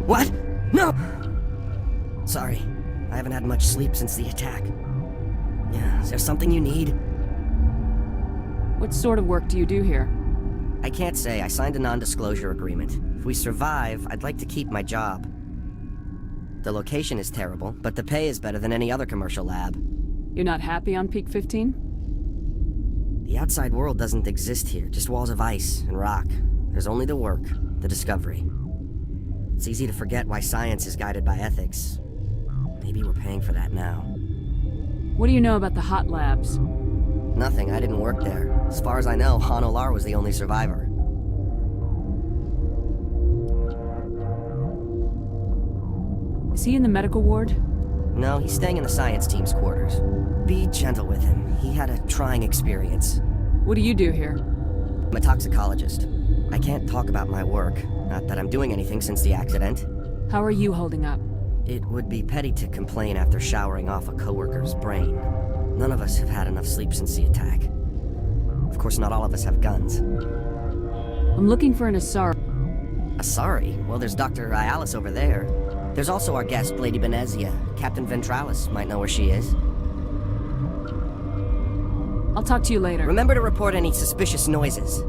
What? No! Sorry, I haven't had much sleep since the attack. Yeah, is there something you need? What sort of work do you do here? I can't say. I signed a non-disclosure agreement. If we survive, I'd like to keep my job. The location is terrible, but the pay is better than any other commercial lab. You're not happy on Peak 15? The outside world doesn't exist here, just walls of ice and rock. There's only the work, the discovery. It's easy to forget why science is guided by ethics. Maybe we're paying for that now. What do you know about the hot labs? Nothing, I didn't work there. As far as I know, Han Olar was the only survivor. Is he in the medical ward? No, he's staying in the science team's quarters. Be gentle with him. He had a trying experience. What do you do here? I'm a toxicologist. I can't talk about my work. Not that I'm doing anything since the accident. How are you holding up? It would be petty to complain after showering off a coworker's brain. None of us have had enough sleep since the attack. Of course, not all of us have guns. I'm looking for an Asari. Asari? Well, there's Dr. Ayalis over there. There's also our guest, Lady Benezia. Captain Ventralis might know where she is. I'll talk to you later. Remember to report any suspicious noises.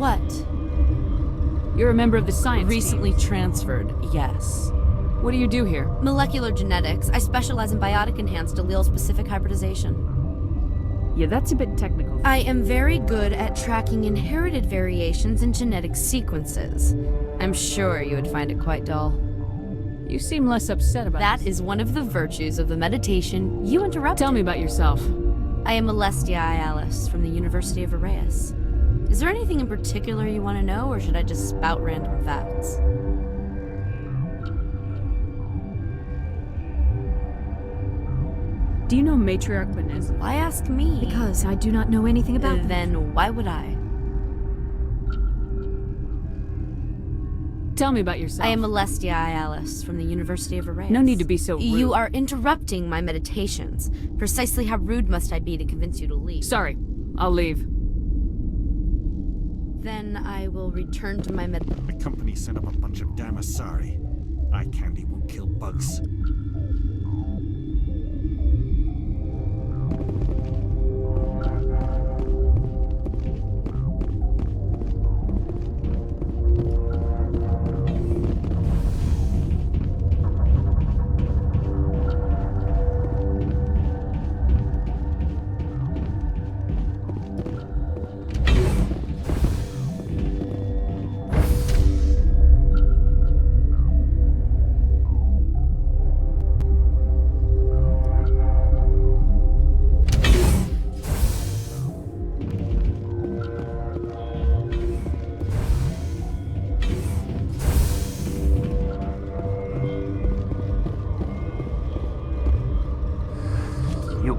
What? You're a member of the science Recently team. transferred, yes. What do you do here? Molecular genetics. I specialize in biotic-enhanced allele-specific hybridization. Yeah, that's a bit technical. I am very good at tracking inherited variations in genetic sequences. I'm sure you would find it quite dull. You seem less upset about That is one of the virtues of the meditation you interrupted. Tell me about yourself. I am Alestia Ayalis from the University of Arrayas. Is there anything in particular you want to know, or should I just spout random facts? Do you know Matriarch Benezia? Why ask me? Because I do not know anything about them. Then why would I? Tell me about yourself. I am Alestia Ayalis from the University of Arrayas. No need to be so rude. You are interrupting my meditations. Precisely how rude must I be to convince you to leave? Sorry, I'll leave. Then I will return to my The company sent up a bunch of damn Asari. Eye candy won't kill bugs.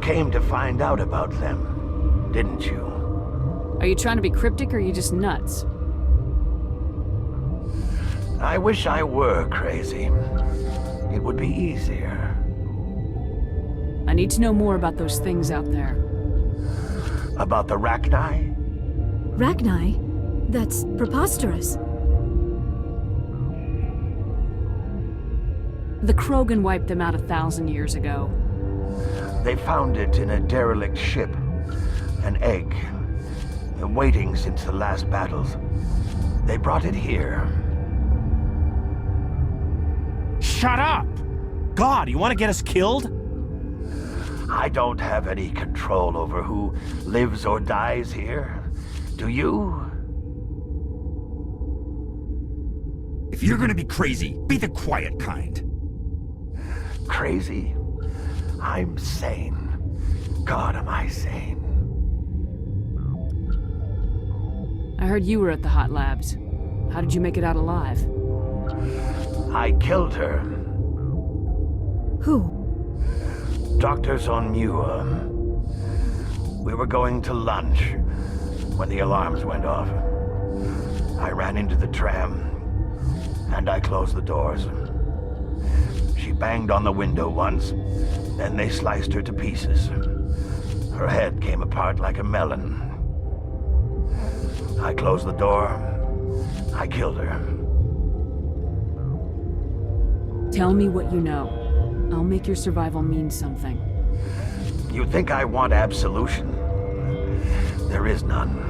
came to find out about them, didn't you? Are you trying to be cryptic or are you just nuts? I wish I were crazy. It would be easier. I need to know more about those things out there. About the Rachni? Rachni? That's preposterous. The Krogan wiped them out 1,000 years ago. They found it in a derelict ship. An egg. Waiting since the last battles. They brought it here. Shut up! God, you want to get us killed? I don't have any control over who lives or dies here. Do you? If you're gonna be crazy, be the quiet kind. Crazy? I'm sane. God, am I sane? I heard you were at the hot labs. How did you make it out alive? I killed her. Who? Doctors on Muir. We were going to lunch when the alarms went off. I ran into the tram, and I closed the doors. She banged on the window once, then they sliced her to pieces. Her head came apart like a melon. I closed the door. I killed her. Tell me what you know. I'll make your survival mean something. You think I want absolution? There is none.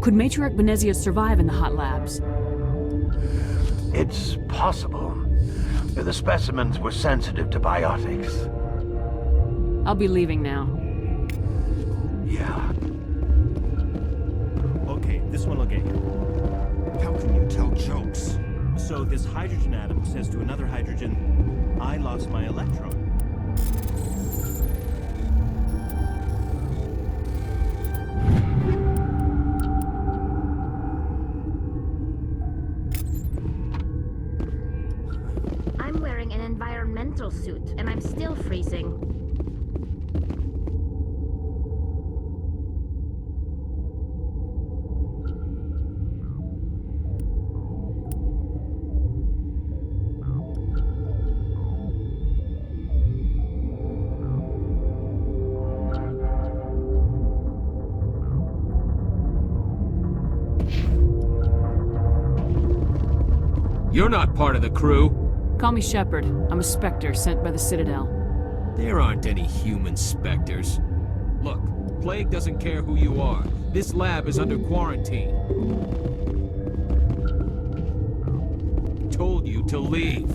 Could Matriarch Benezia survive in the hot labs? It's possible. The specimens were sensitive to biotics. I'll be leaving now. Yeah. Okay, this one will get you. How can you tell jokes? So this hydrogen atom says to another hydrogen, I lost my electron. I'm wearing an environmental suit, and I'm still freezing. You're not part of the crew. Call me Shepard. I'm a Spectre sent by the Citadel. There aren't any human specters. Look, Plague doesn't care who you are. This lab is under quarantine. Told you to leave.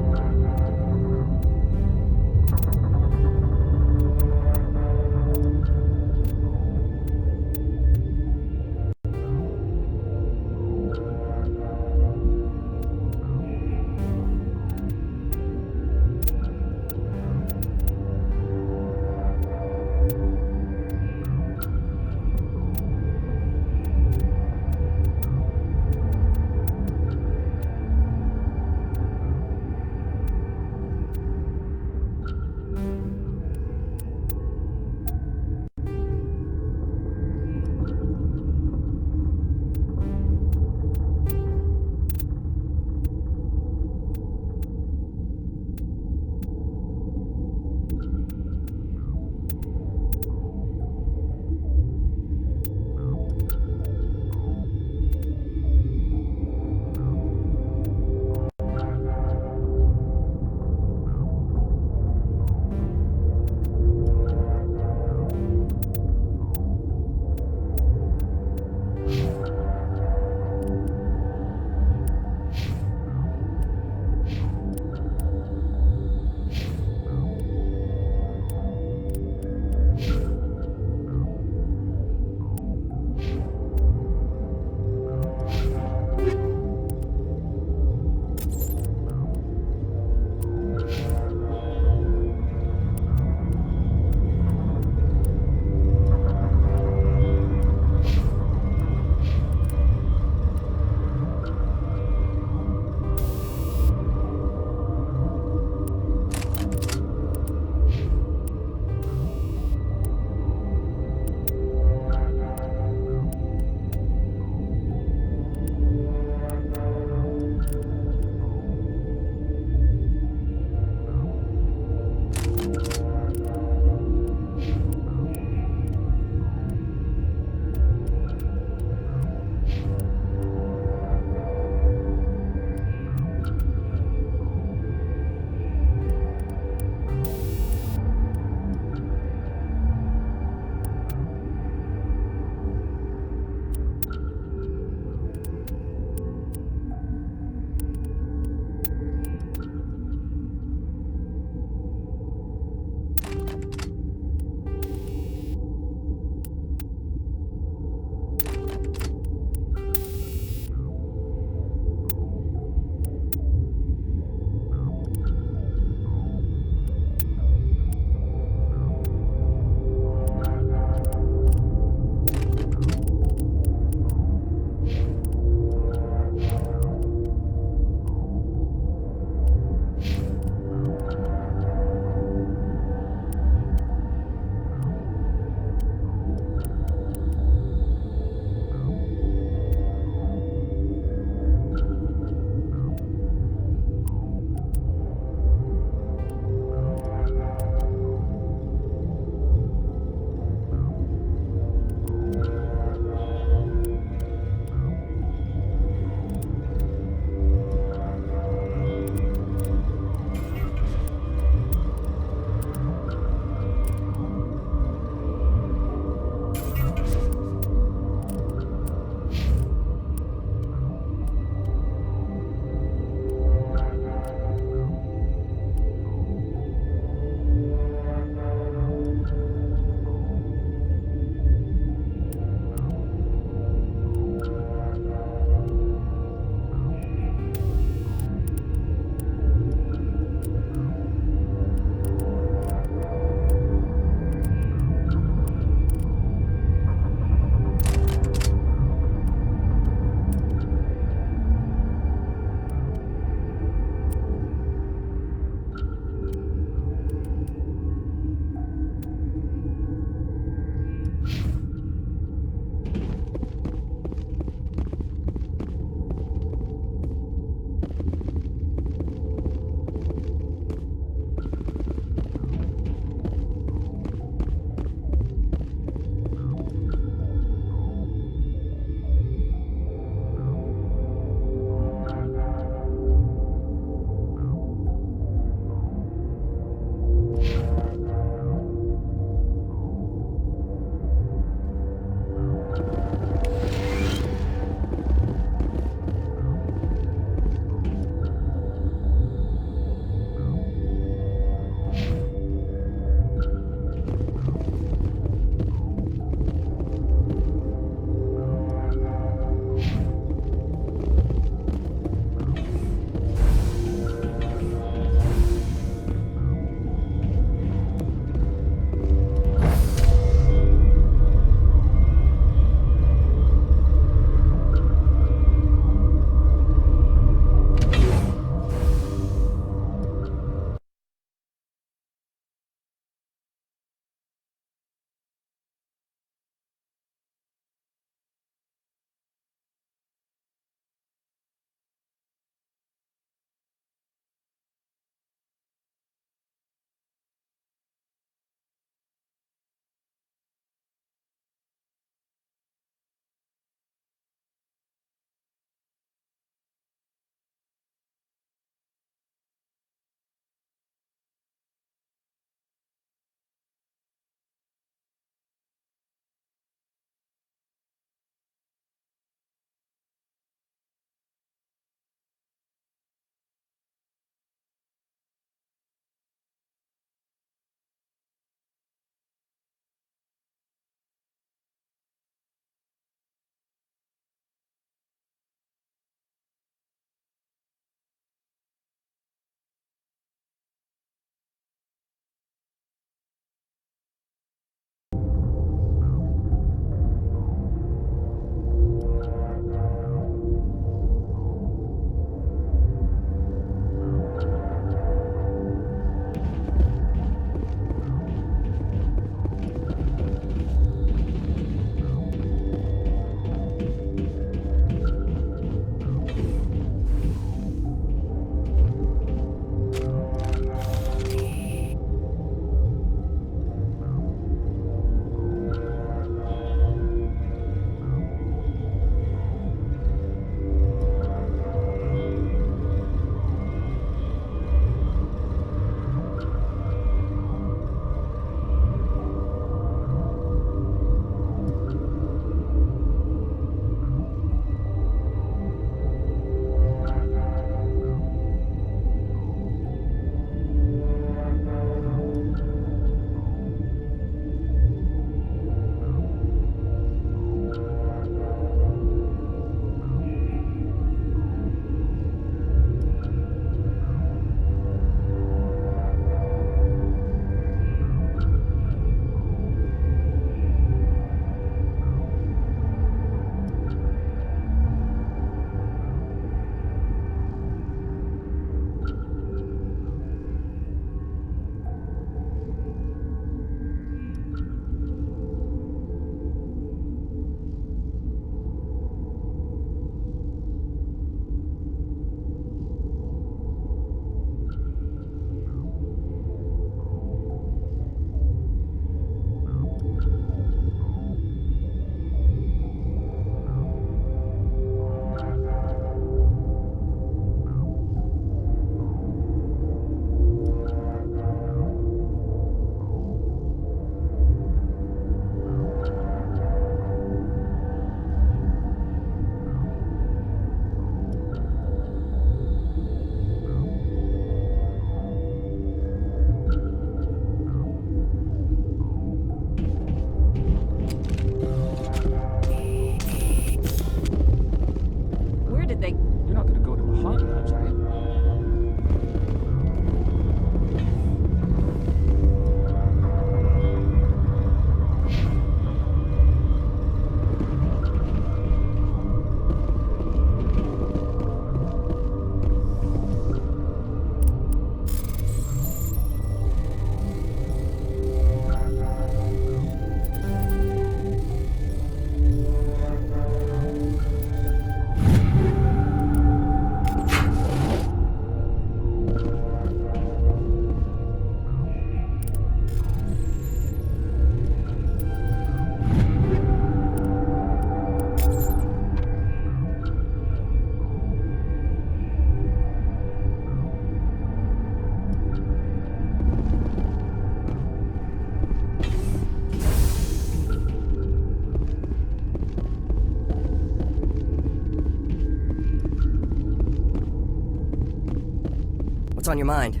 on your mind?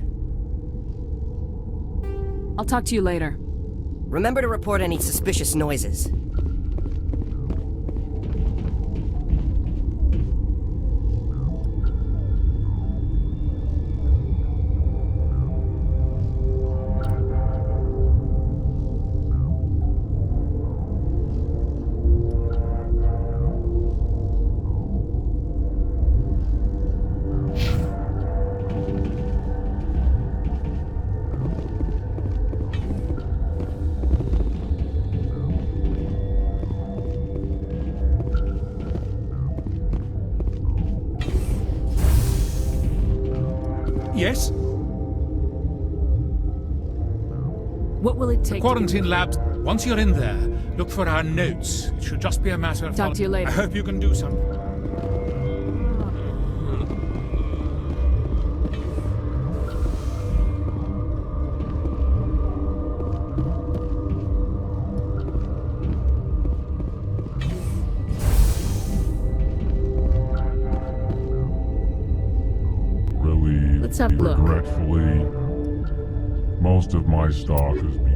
I'll talk to you later. Remember to report any suspicious noises. Yes? What will it take? Quarantine labs. Once you're in there, look for our notes. It should just be a matter of... Talk to you later. I hope you can do something. Really, Let's have a look. regretfully, most of my stock has been...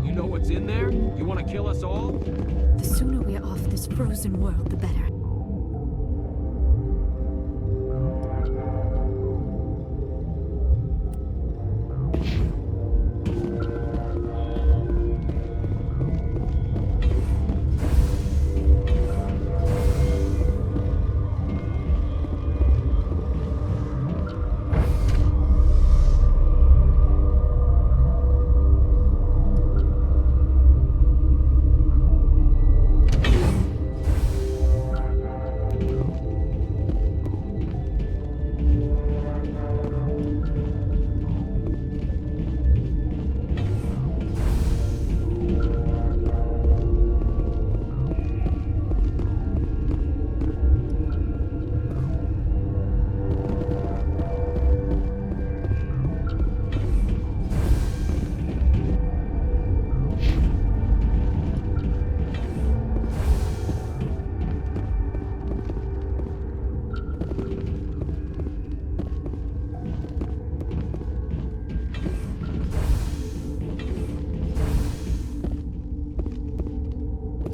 You know what's in there? You want to kill us all? The sooner we're off this frozen world, the better.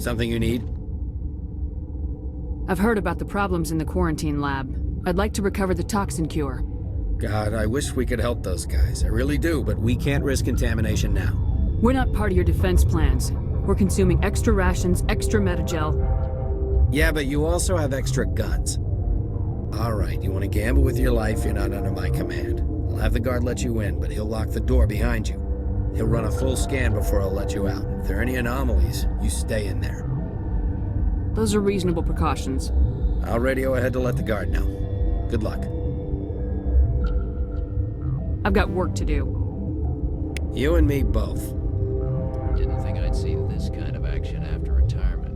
Something you need? I've heard about the problems in the quarantine lab. I'd like to recover the toxin cure. God, I wish we could help those guys. I really do, but we can't risk contamination now. We're not part of your defense plans. We're consuming extra rations, extra metagel. Yeah, but you also have extra guns. All right, you want to gamble with your life, you're not under my command. I'll have the guard let you in, but he'll lock the door behind you. He'll run a full scan before I'll let you out. If there are any anomalies, you stay in there. Those are reasonable precautions. I'll radio ahead to let the guard know. Good luck. I've got work to do. You and me both. Didn't think I'd see this kind of action after retirement.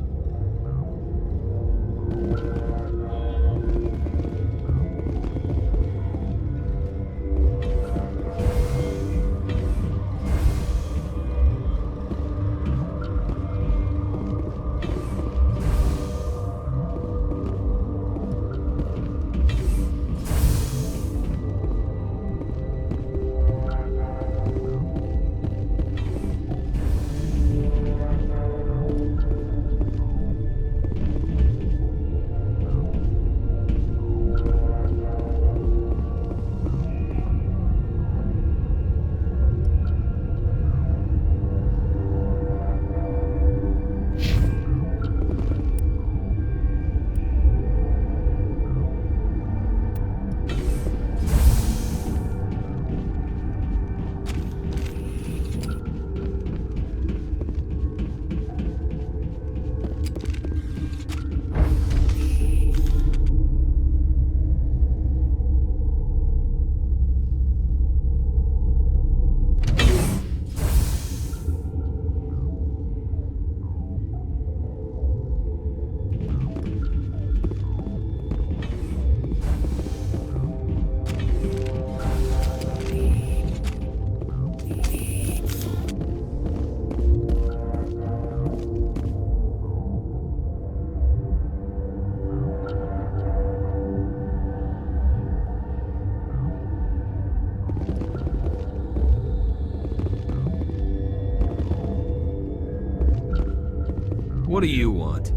What do you want?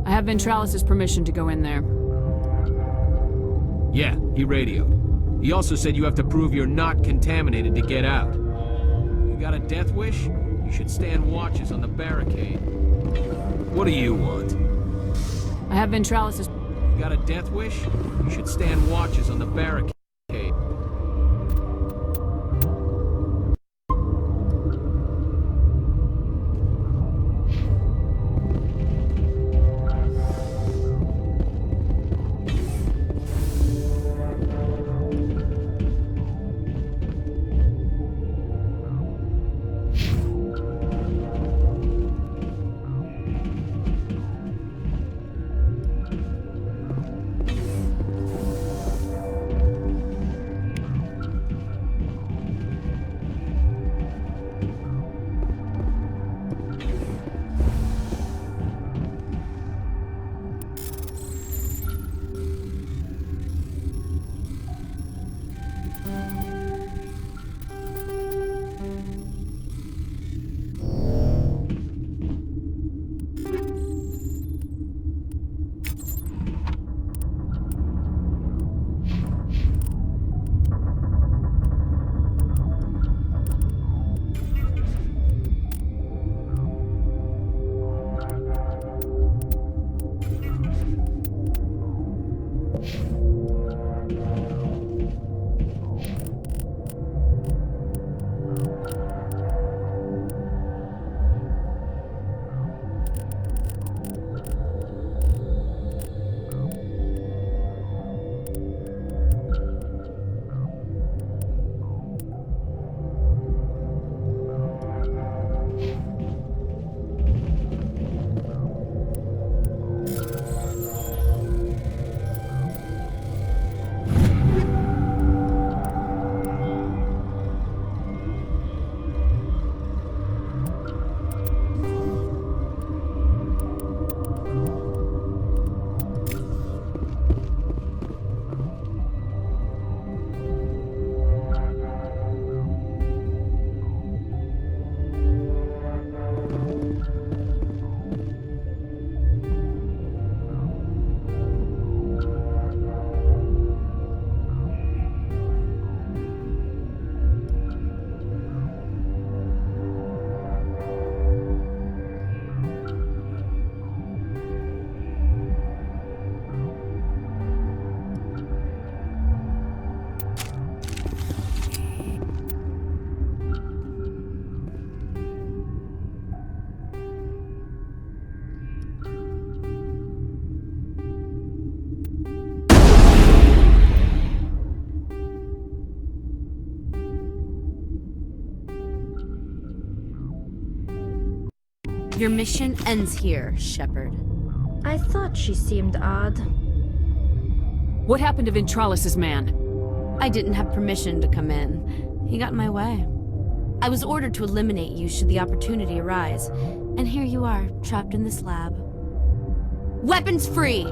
I have Ventralis' permission to go in there. Yeah, he radioed. He also said you have to prove you're not contaminated to get out. You got a death wish? You should stand watches on the barricade. What do you want? I have Ventralis'... You got a death wish? You should stand watches on the barricade. Your mission ends here, Shepard. I thought she seemed odd. What happened to Ventralis' man? I didn't have permission to come in. He got in my way. I was ordered to eliminate you should the opportunity arise. And here you are, trapped in this lab. Weapons free!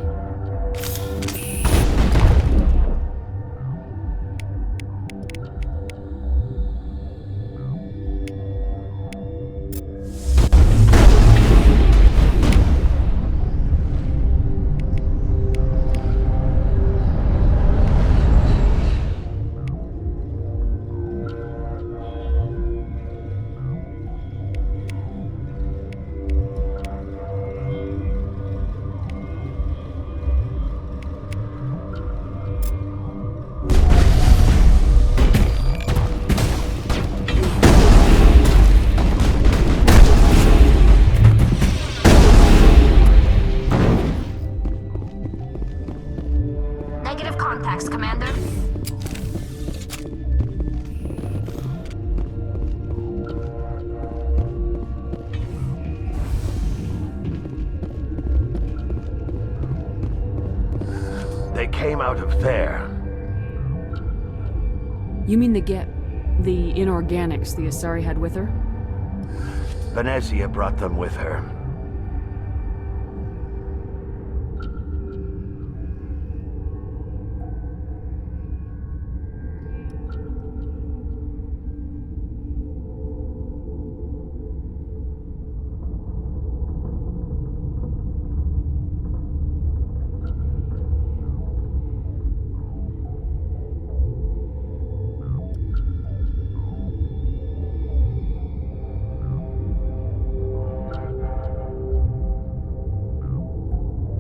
They came out of there. You mean the inorganics the Asari had with her? Venezia brought them with her.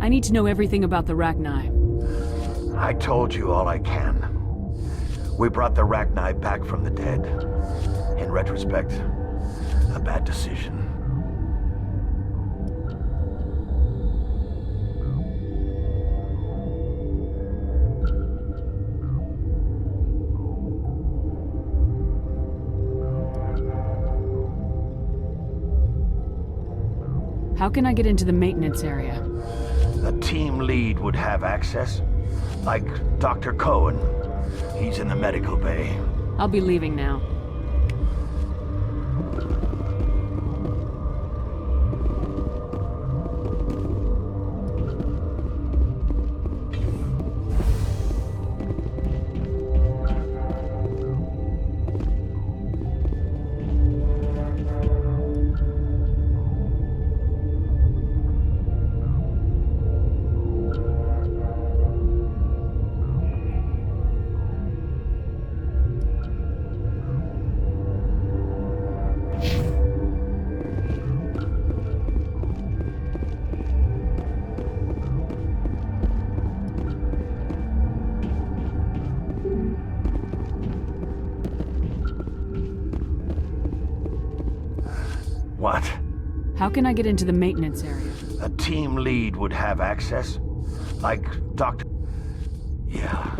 I need to know everything about the Rachni. I told you all I can. We brought the Rachni back from the dead. In retrospect, a bad decision. How can I get into the maintenance area? A team lead would have access, like Dr. Cohen. He's in the medical bay. I'll be leaving now. What? How can I get into the maintenance area? A team lead would have access, like Dr. Yeah.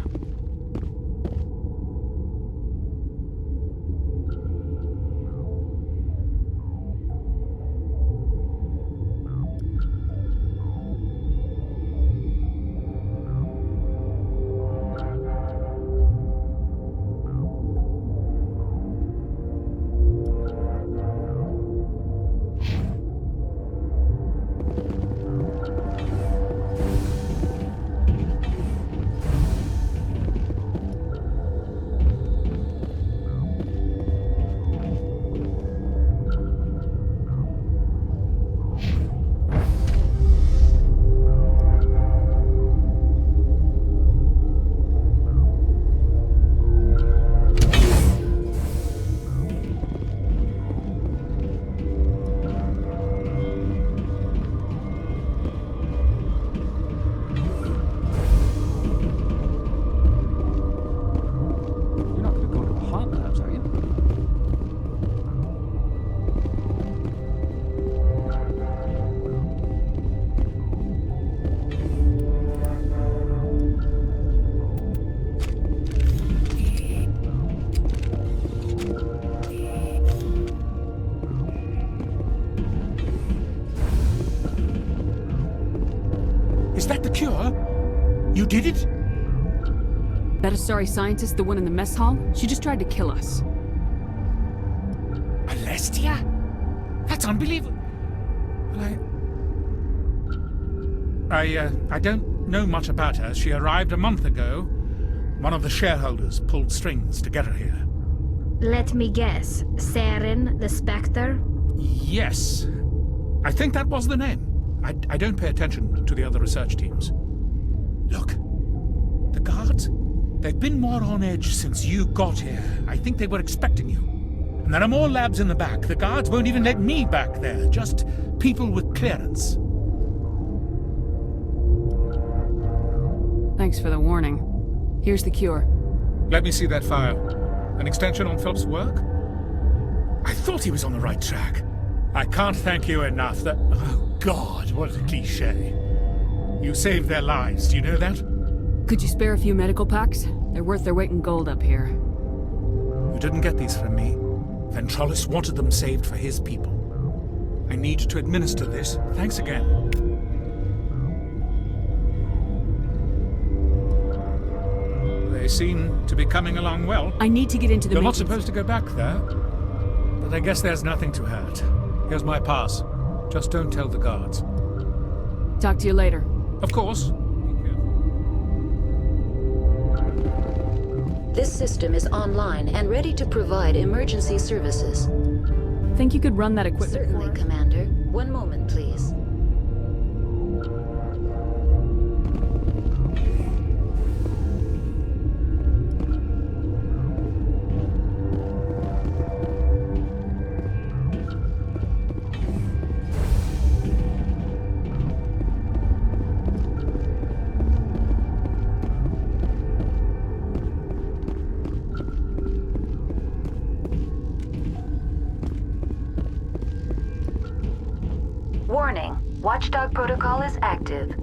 Is that the cure? You did it? That Asari scientist, the one in the mess hall? She just tried to kill us. Alestia? That's unbelievable. Well, I don't know much about her. She arrived a month ago. One of the shareholders pulled strings to get her here. Let me guess. Saren, the Spectre? Yes. I think that was the name. I don't pay attention to the other research teams. Look, the guards, they've been more on edge since you got here. I think they were expecting you. And there are more labs in the back. The guards won't even let me back there, just people with clearance. Thanks for the warning. Here's the cure. Let me see that file. An extension on Philip's work? I thought he was on the right track. I can't thank you enough that... Oh, God, what a cliché. You saved their lives, do you know that? Could you spare a few medical packs? They're worth their weight in gold up here. You didn't get these from me. Ventralis wanted them saved for his people. I need to administer this. Thanks again. They seem to be coming along well. I need to get into the You're not supposed to go back there. But I guess there's nothing to hurt. Here's my pass. Just don't tell the guards. Talk to you later. Of course. This system is online and ready to provide emergency services. Think you could run that equipment? Certainly, Commander. One moment, please. Watchdog protocol is active.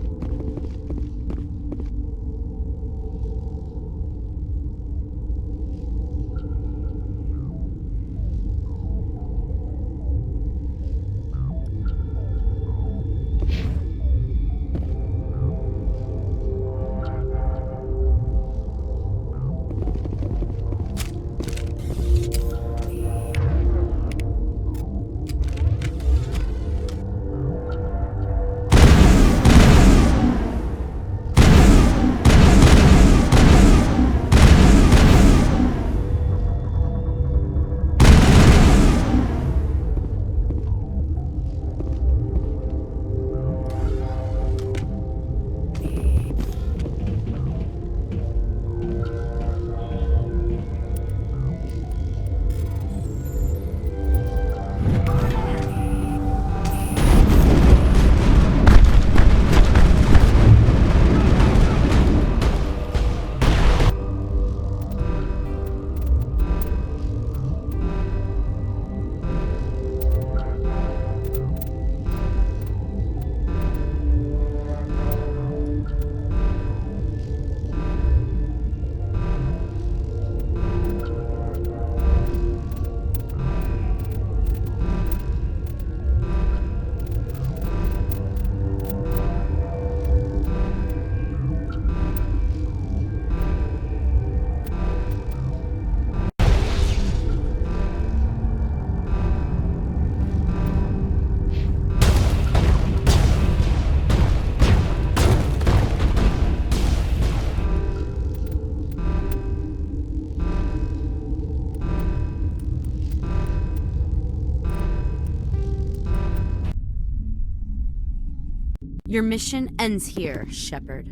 Your mission ends here, Shepard.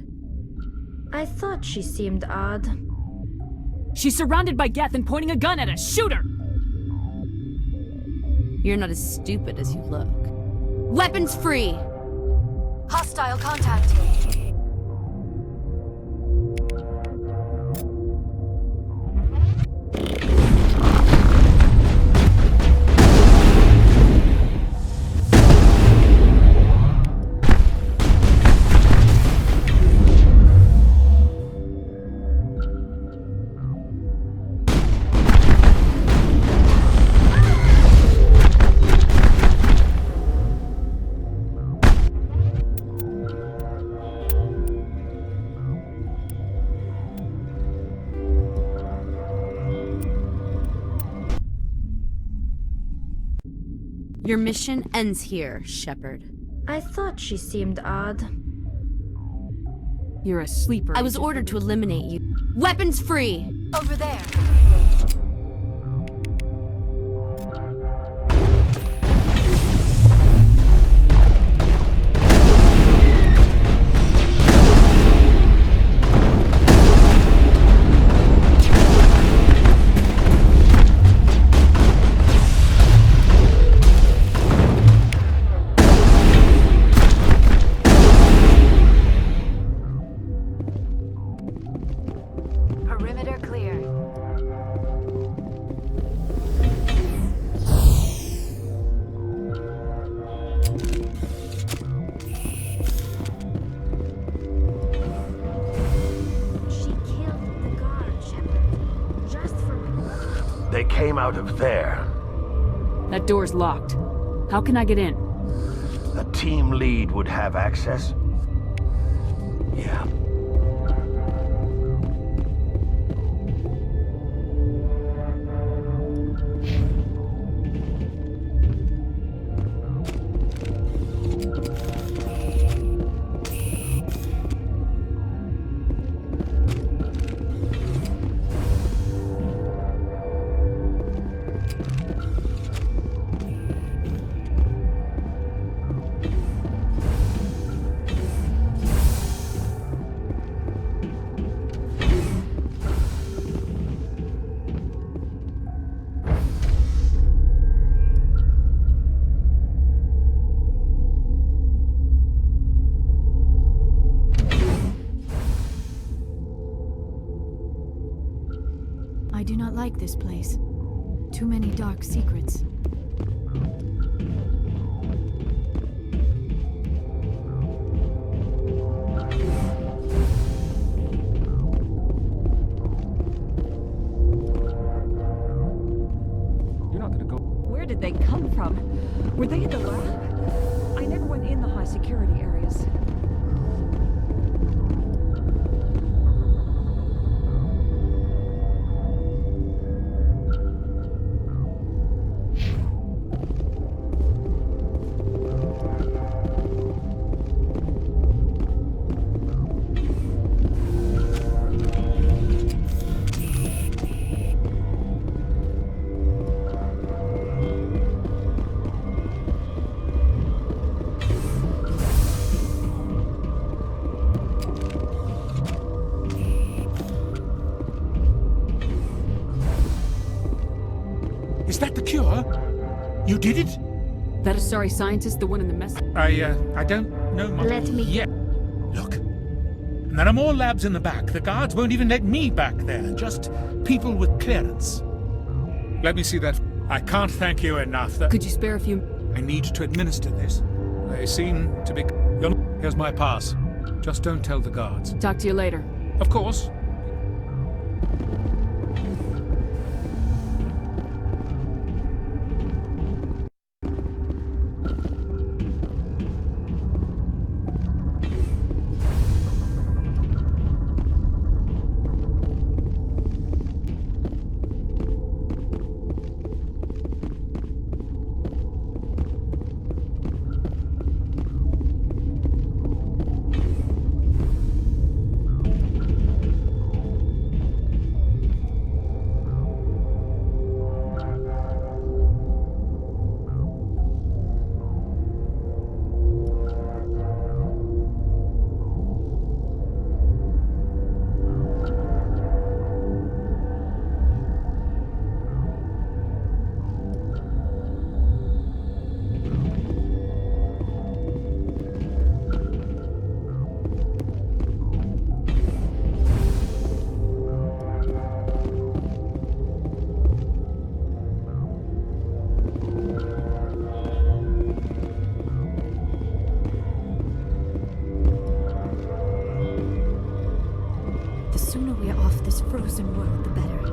I thought she seemed odd. She's surrounded by Geth and pointing a gun at us. Shoot her! You're not as stupid as you look. Weapons free! Hostile contact. Your mission ends here, Shepard. I thought she seemed odd. You're a sleeper. I was ordered to eliminate you. Weapons free! Over there. Perimeter clear. She killed the guard, Shepard. Just for me. They came out of there. That door's locked. How can I get in? A team lead would have access? Yeah. I do not like this place. Too many dark secrets. areas. Is that the cure? You did it? That Asari scientist, the one in the mess? I don't know much Let me- yet. Look, and there are more labs in the back. The guards won't even let me back there. Just people with clearance. Let me see that. I can't thank you enough. Could you spare a few? I need to administer this. They seem to be... Here's my pass. Just don't tell the guards. Talk to you later. Of course. The sooner we're off this frozen world, the better.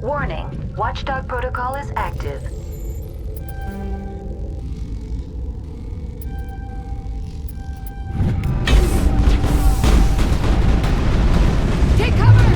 Warning, Watchdog protocol is active. Take cover!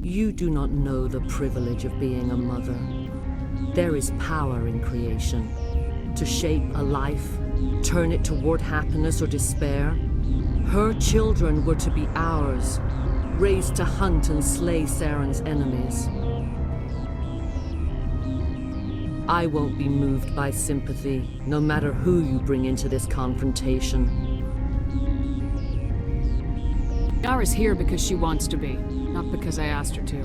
You do not know the privilege of being a mother. There is power in creation. To shape a life, turn it toward happiness or despair. Her children were to be ours, raised to hunt and slay Saren's enemies. I won't be moved by sympathy, no matter who you bring into this confrontation. Yara's here because she wants to be, not because I asked her to.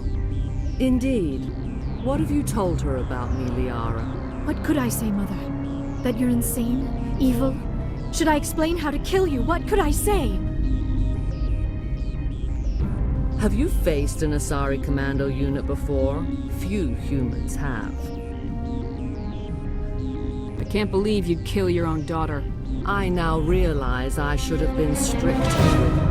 Indeed. What have you told her about me, Liara? What could I say, Mother? That you're insane? Evil? Should I explain how to kill you? What could I say? Have you faced an Asari commando unit before? Few humans have. I can't believe you'd kill your own daughter. I now realize I should have been stricter with her.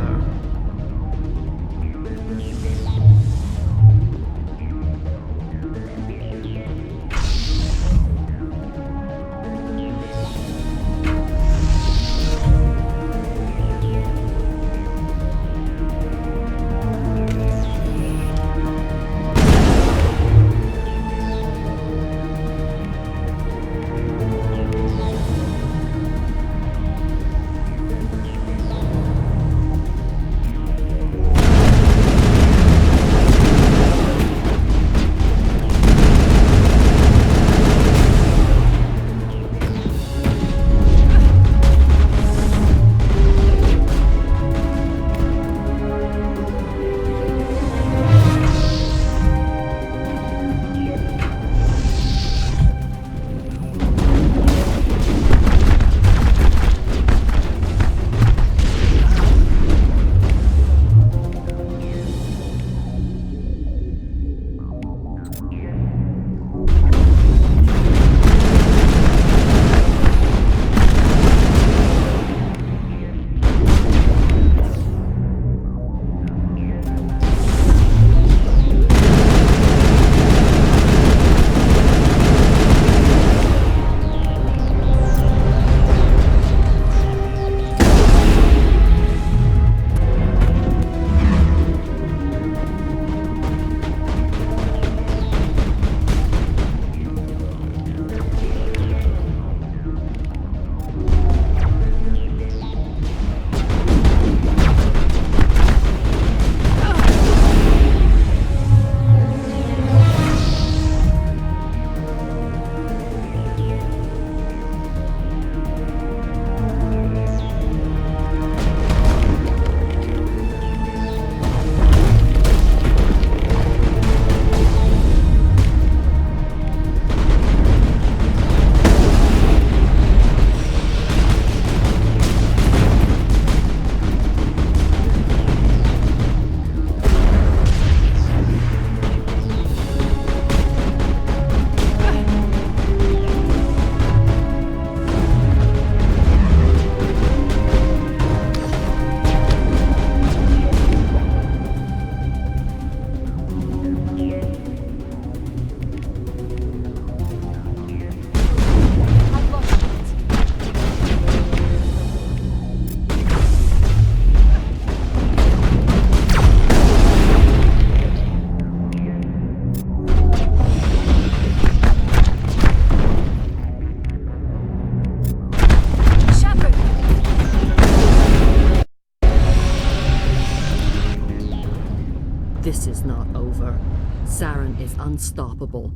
This is not over. Saren is unstoppable.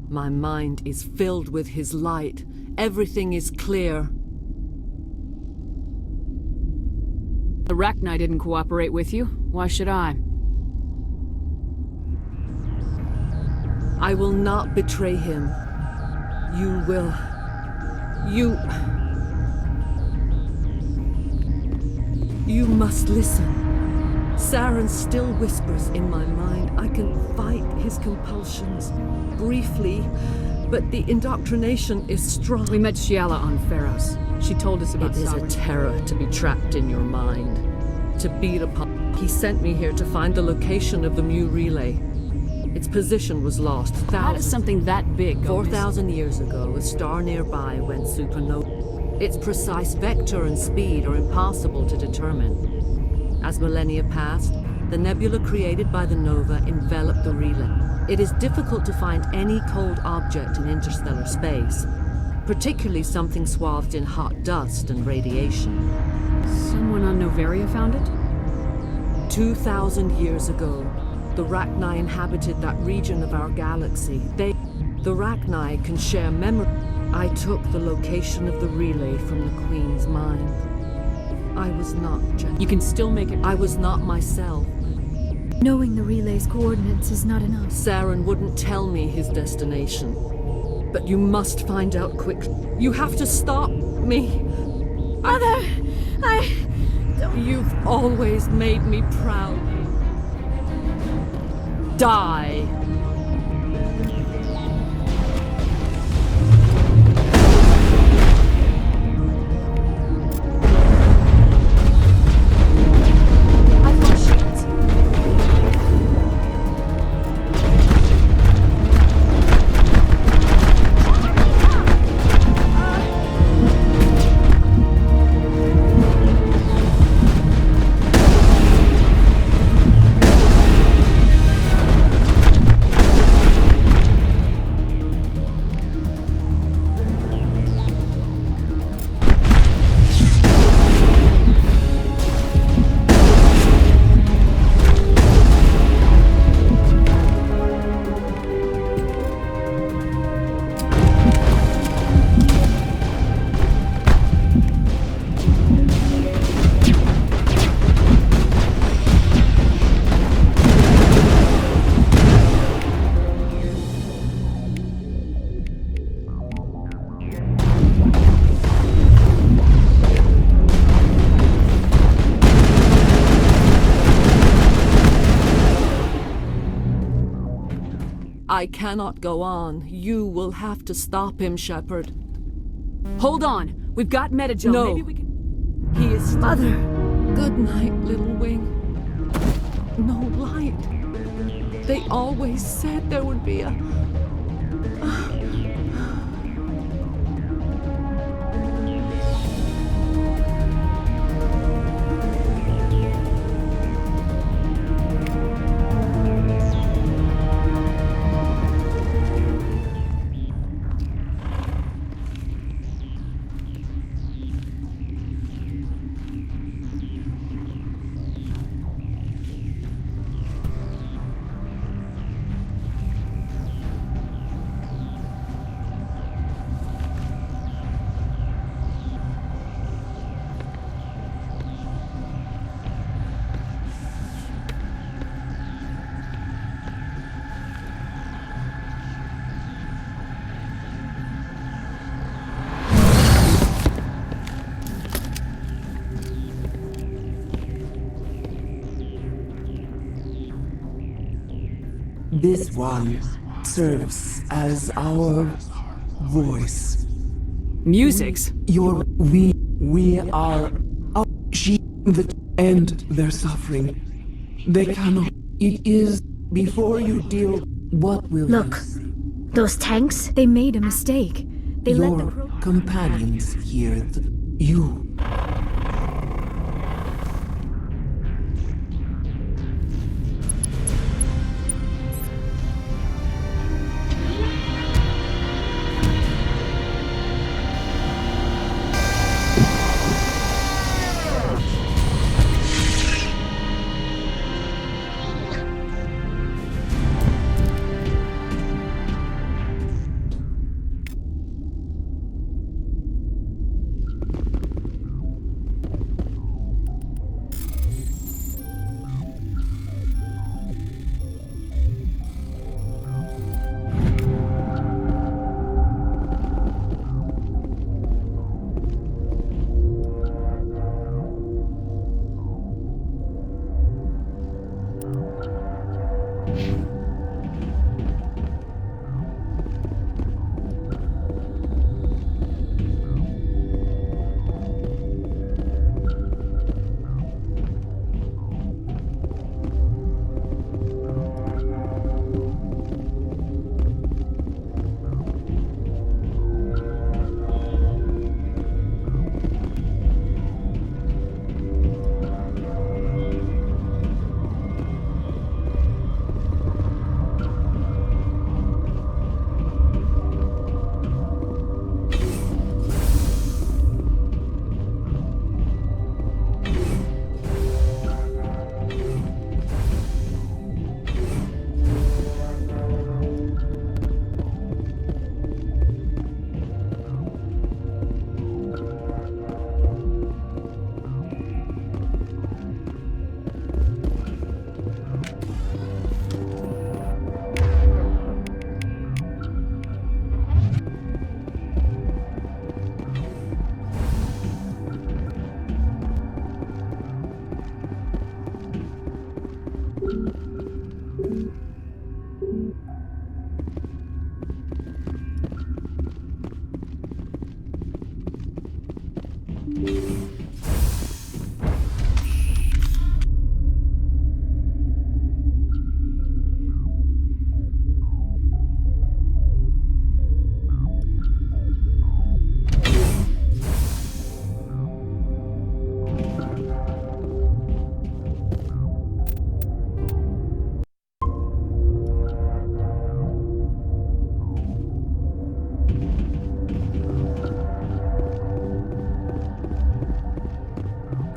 My mind is filled with his light. Everything is clear. The Rachni didn't cooperate with you. Why should I? I will not betray him. You will. You must listen. Saren still whispers in my mind. I can fight his compulsions. Briefly, but the indoctrination is strong. We met Shiala on Pharos. She told us about It is a terror to be trapped in your mind. To beat upon. He sent me here to find the location of the Mu relay. Its position was lost. How does something that big go 4,000 years ago, a star nearby went supernova. Its precise vector and speed are impossible to determine. As millennia passed, The nebula created by the nova enveloped the relay. It is difficult to find any cold object in interstellar space, particularly something swathed in hot dust and radiation. Someone on Novaria found it? 2,000 years ago, the Rachni inhabited that region of our galaxy. The Rachni can share memory. I took the location of the relay from the Queen's mind. I was not You can still make it. I was not myself. Knowing the relay's coordinates is not enough. Saren wouldn't tell me his destination. But you must find out quick. You have to stop me. Mother! You've always made me proud. Die! I cannot go on. You will have to stop him, Shepard. Hold on. We've got Metagel. No. Maybe we can... He is... Mother! Good night, little wing. No light. They always said there would be a... This one serves as our voice. Music's? We are our she the end their suffering. They cannot. It is before you deal. What will Look, those tanks, they made a mistake. They let your the companions hear you.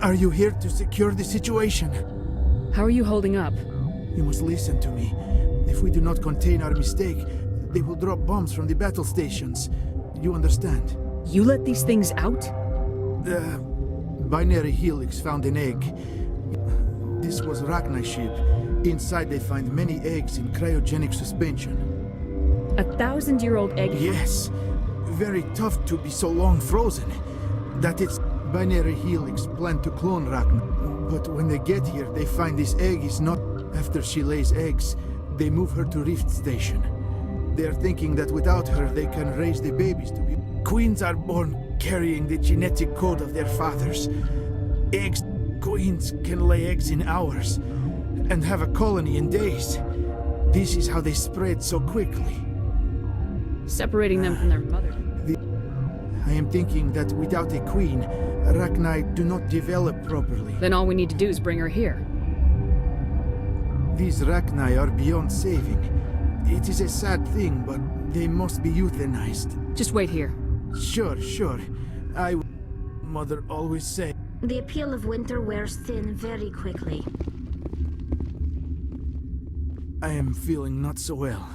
Are you here to secure the situation? How are you holding up? You must listen to me. If we do not contain our mistake, they will drop bombs from the battle stations. You understand? You let these things out? The binary helix found an egg. This was Rachni's ship. Inside they find many eggs in cryogenic suspension. 1,000-year-old egg? Yes. Very tough to be so long frozen. That it's binary helix planned to clone Rachni. But when they get here, they find this egg is not... After she lays eggs, they move her to Rift Station. They're thinking that without her, they can raise the babies to be... Queens are born carrying the genetic code of their fathers. Queens can lay eggs in hours and have a colony in days. This is how they spread so quickly. Separating them from their mother. I am thinking that without a queen, Rachni do not develop properly. Then all we need to do is bring her here. These Rachni are beyond saving. It is a sad thing, but they must be euthanized. Just wait here. Sure. Mother always say. The appeal of winter wears thin very quickly. I am feeling not so well.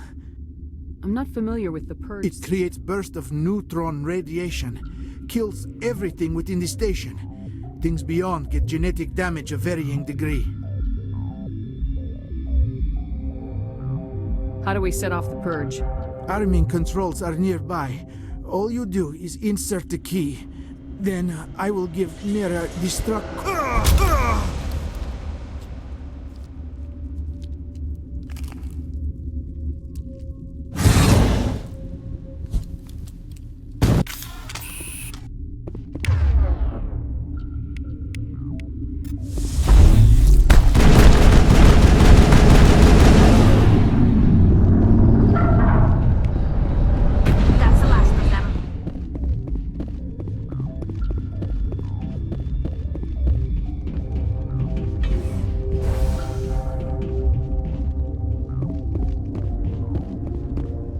I'm not familiar with the purge. It creates burst of neutron radiation. Kills everything within the station. Things beyond get genetic damage of varying degree. How do we set off the purge? Arming controls are nearby. All you do is insert the key. Then I will give Mira destruct...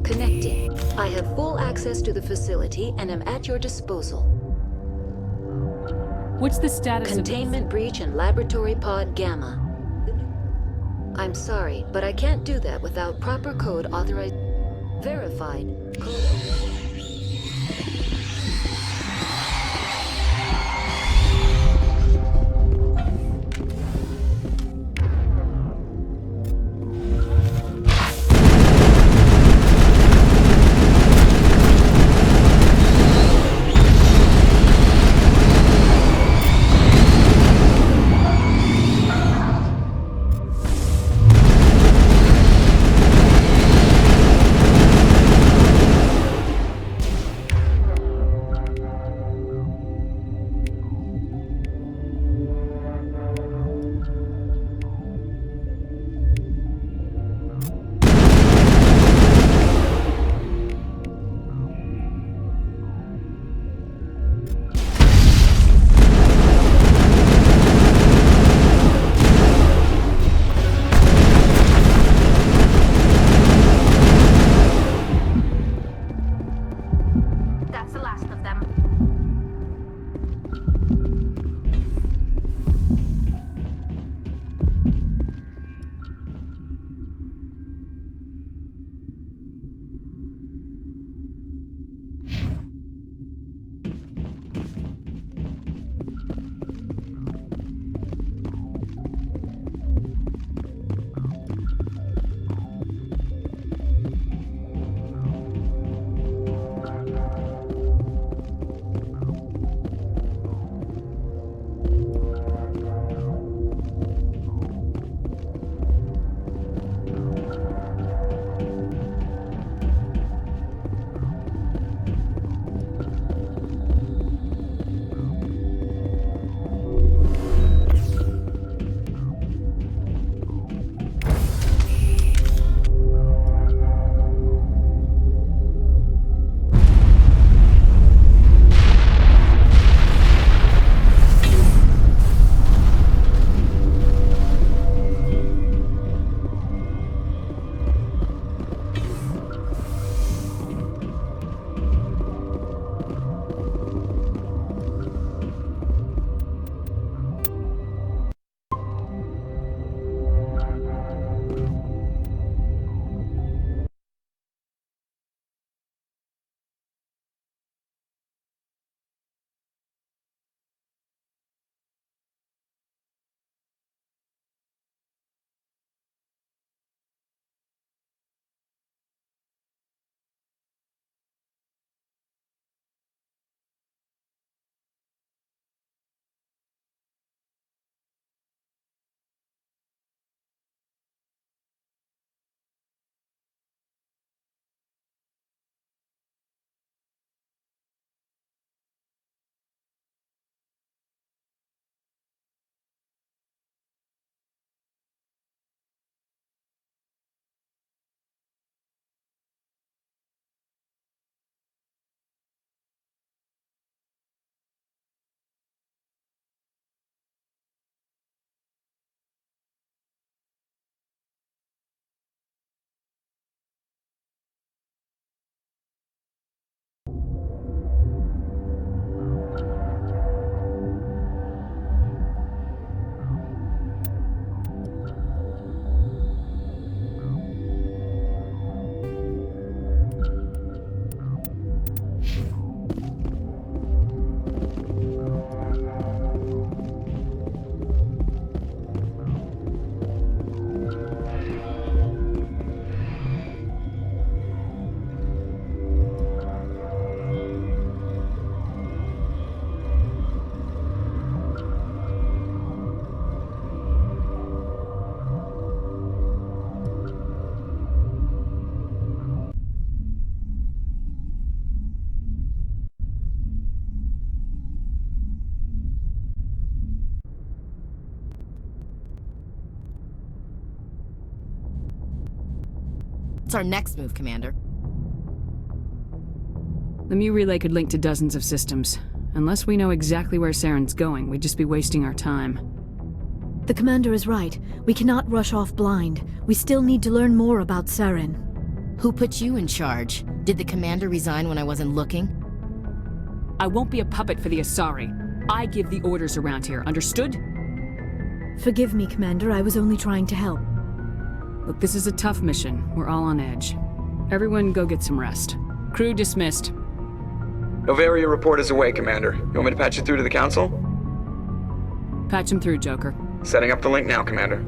Connecting. I have full access to the facility and am at your disposal. What's the status Containment breach in Laboratory Pod Gamma. I'm sorry, but I can't do that without proper code authorized. Verified. What's our next move, Commander? The Mu relay could link to dozens of systems. Unless we know exactly where Saren's going, we'd just be wasting our time. The commander is right. We cannot rush off blind. We still need to learn more about Saren. Who put you in charge? Did the commander resign when I wasn't looking? I won't be a puppet for the Asari. I give the orders around here, understood? Forgive me, Commander. I was only trying to help. Look, this is a tough mission. We're all on edge. Everyone go get some rest. Crew dismissed. Novaria report is away, Commander. You want me to patch you through to the Council? Patch him through, Joker. Setting up the link now, Commander.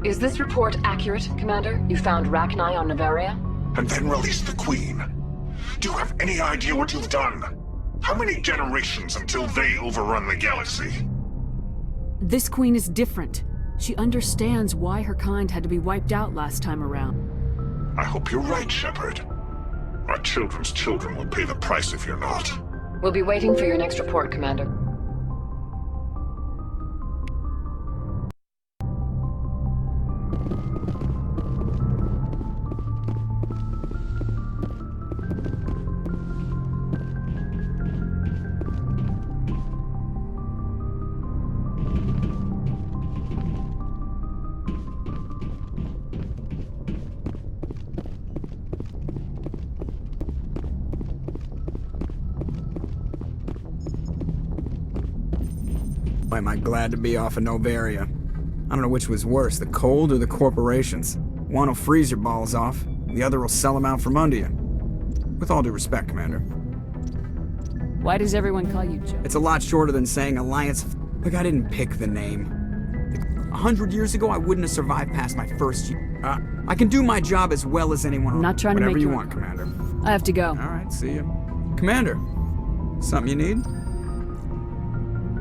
Is this report accurate, Commander? You found Rachni on Novaria? And then released the Queen. Do you have any idea what you've done? How many generations until they overrun the galaxy? This Queen is different. She understands why her kind had to be wiped out last time around. I hope you're right, Shepard. Our children's children will pay the price if you're not. We'll be waiting for your next report, Commander. Why am I glad to be off of Novaria? I don't know which was worse, the cold or the corporations. One will freeze your balls off, the other will sell them out from under you. With all due respect, Commander. Why does everyone call you Joe? It's a lot shorter than saying Alliance. Look, I didn't pick the name. 100 years ago, I wouldn't have survived past my first year. I can do my job as well as anyone else. I'm not trying to Whatever make you want, Commander. I have to go. All right, see you. Commander, something you need?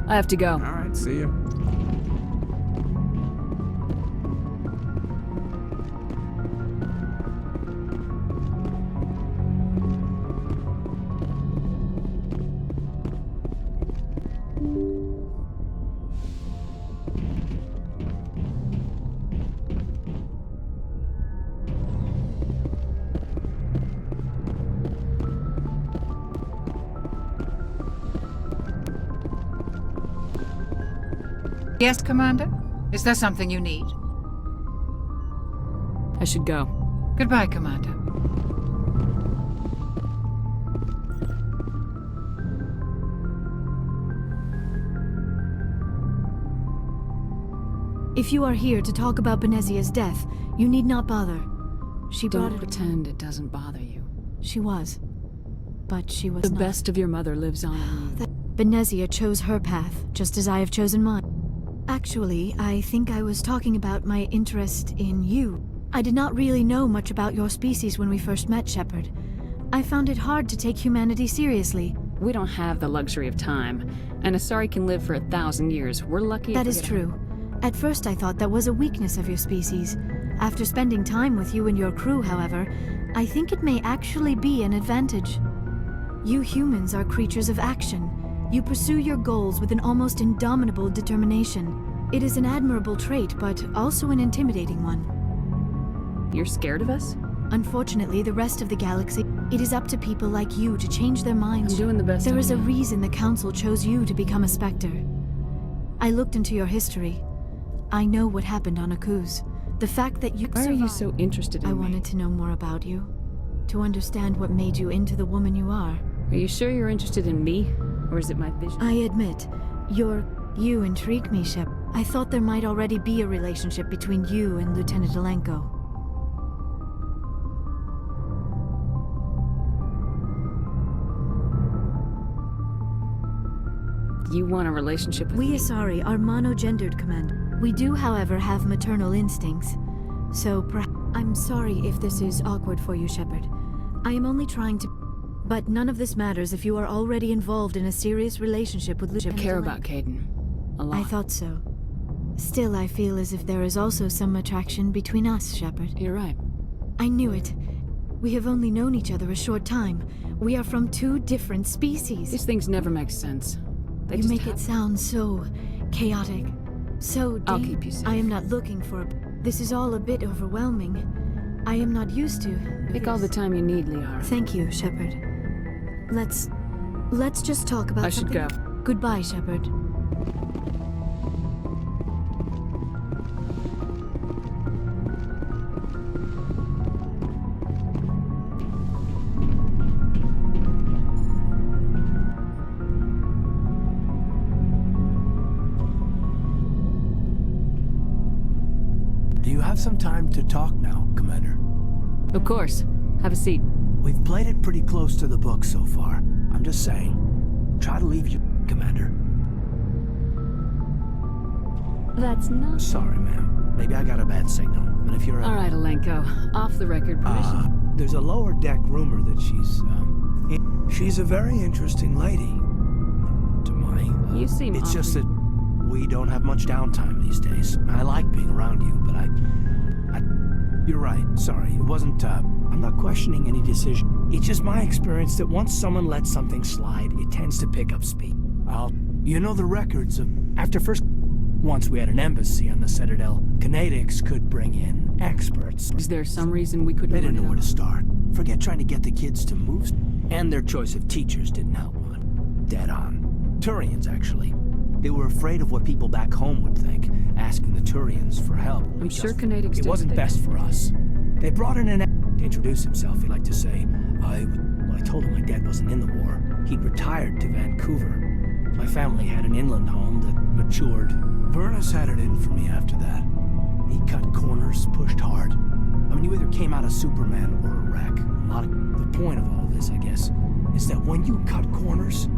I have to go. All right, see you. Yes, Commander? Is there something you need? I should go. Goodbye, Commander. If you are here to talk about Benezia's death, you need not bother. She brought Don't it. pretend it doesn't bother you. She was. But she was The not. best of your mother lives on in you. Benezia chose her path, just as I have chosen mine. Actually, I think I was talking about my interest in you. I did not really know much about your species when we first met, Shepard. I found it hard to take humanity seriously. We don't have the luxury of time. An Asari can live for 1,000 years. We're lucky. That is true. At first I thought that was a weakness of your species. After spending time with you and your crew, however, I think it may actually be an advantage. You humans are creatures of action. You pursue your goals with an almost indomitable determination. It is an admirable trait, but also an intimidating one. You're scared of us? Unfortunately, the rest of the galaxy, it is up to people like you to change their minds. I'm doing the best There I is a can. reason the Council chose you to become a Spectre. I looked into your history. I know what happened on Akuz. The fact that you Why are you survived. so interested in I me? wanted to know more about you. To understand what made you into the woman you are. Are you sure you're interested in me? Or is it my vision? I admit, you intrigue me, Shep. I thought there might already be a relationship between you and Lieutenant Alenko. You want a relationship with We me? Asari are monogendered, Commander. We do, however, have maternal instincts. So I'm sorry if this is awkward for you, Shepard. I am only trying to... But none of this matters if you are already involved in a serious relationship with Lieutenant I care Alenko. about Caden. A lot. I thought so. Still, I feel as if there is also some attraction between us, Shepard. You're right. I knew it. We have only known each other a short time. We are from two different species. These things never make sense. They You just make it sound so chaotic. So I'll keep you safe. I am not looking for a... This is all a bit overwhelming. I am not used to. Take all the time you need, Liara. Thank you, Shepard. Let's just talk about I should something. go. Goodbye, Shepard. Do you have some time to talk now, Commander? Of course. Have a seat. We've played it pretty close to the book so far. I'm just saying. Try to leave you, Commander. That's not... Sorry, ma'am. Maybe I got a bad signal. And if you're... All right, Alenko. Off the record, permission. There's a lower deck rumor that she's a very interesting lady. To my... you seem It's awfully... just that we don't have much downtime these days. I like being around you, but You're right. Sorry. It wasn't, I'm not questioning any decision. It's just my experience that once someone lets something slide, it tends to pick up speed. You know the records of... Once we had an embassy on the Citadel, Canadics could bring in experts. Is there some reason we couldn't... They didn't know where to start. Forget trying to get the kids to move. And their choice of teachers didn't help one. Dead on. Turians, actually. They were afraid of what people back home would think, asking the Turians for help. I'm sure Canadics It wasn't best for us. They brought in to introduce himself. He liked to say, I told him my dad wasn't in the war. He'd retired to Vancouver. My family had an inland home that matured. Vernus had it in for me after that. He cut corners, pushed hard. I mean, you either came out a Superman or a wreck. The point of all this, I guess, is that when you cut corners,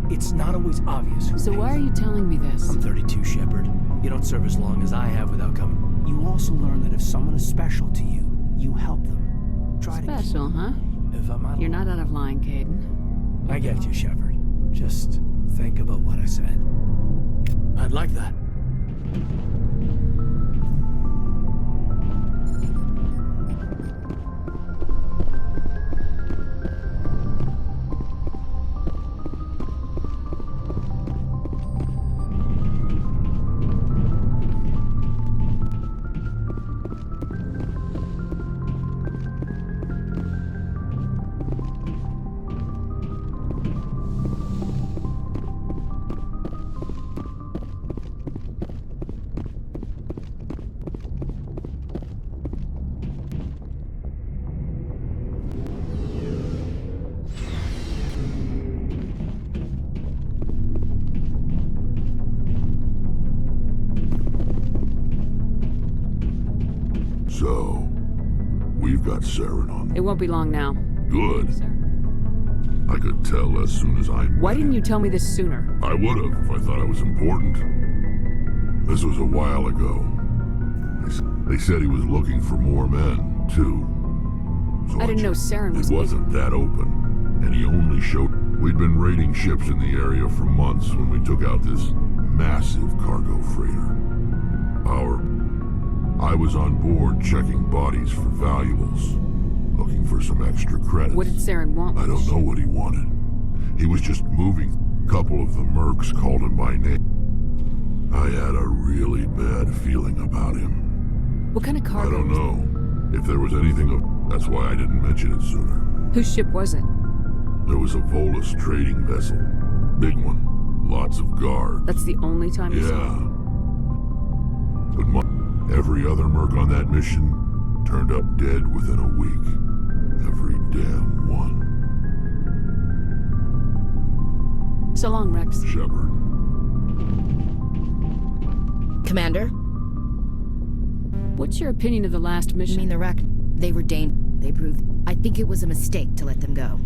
it's not always obvious who So why are you telling me this? I'm 32, Shepard. You don't serve as long as I have without coming. You also learn that if someone is special to you, you help them. Special, huh? If I'm out You're not out of line, Caden. I get you, Shepard. Just think about what I said. I'd like that. So, we've got Saren on. It won't be long now. Good. I could tell as soon as I met Why didn't you tell me this sooner? I would have if I thought it was important. This was a while ago. They said he was looking for more men, too. So I didn't know Saren was... It wasn't that open, and he only showed... We'd been raiding ships in the area for months when we took out this massive cargo freighter. I was on board checking bodies for valuables, looking for some extra credits. What did Saren want? I don't know what he wanted. He was just moving. A couple of the mercs called him by name. I had a really bad feeling about him. What kind of cargo? I don't know. If there was anything of... That's why I didn't mention it sooner. Whose ship was it? There was a Volus trading vessel. Big one. Lots of guards. That's the only time you saw Yeah. But every other merc on that mission turned up dead within a week. Every damn one. So long, Rex. Shepard. Commander? What's your opinion of the last mission? I mean, the wreck. They were They proved... I think it was a mistake to let them go.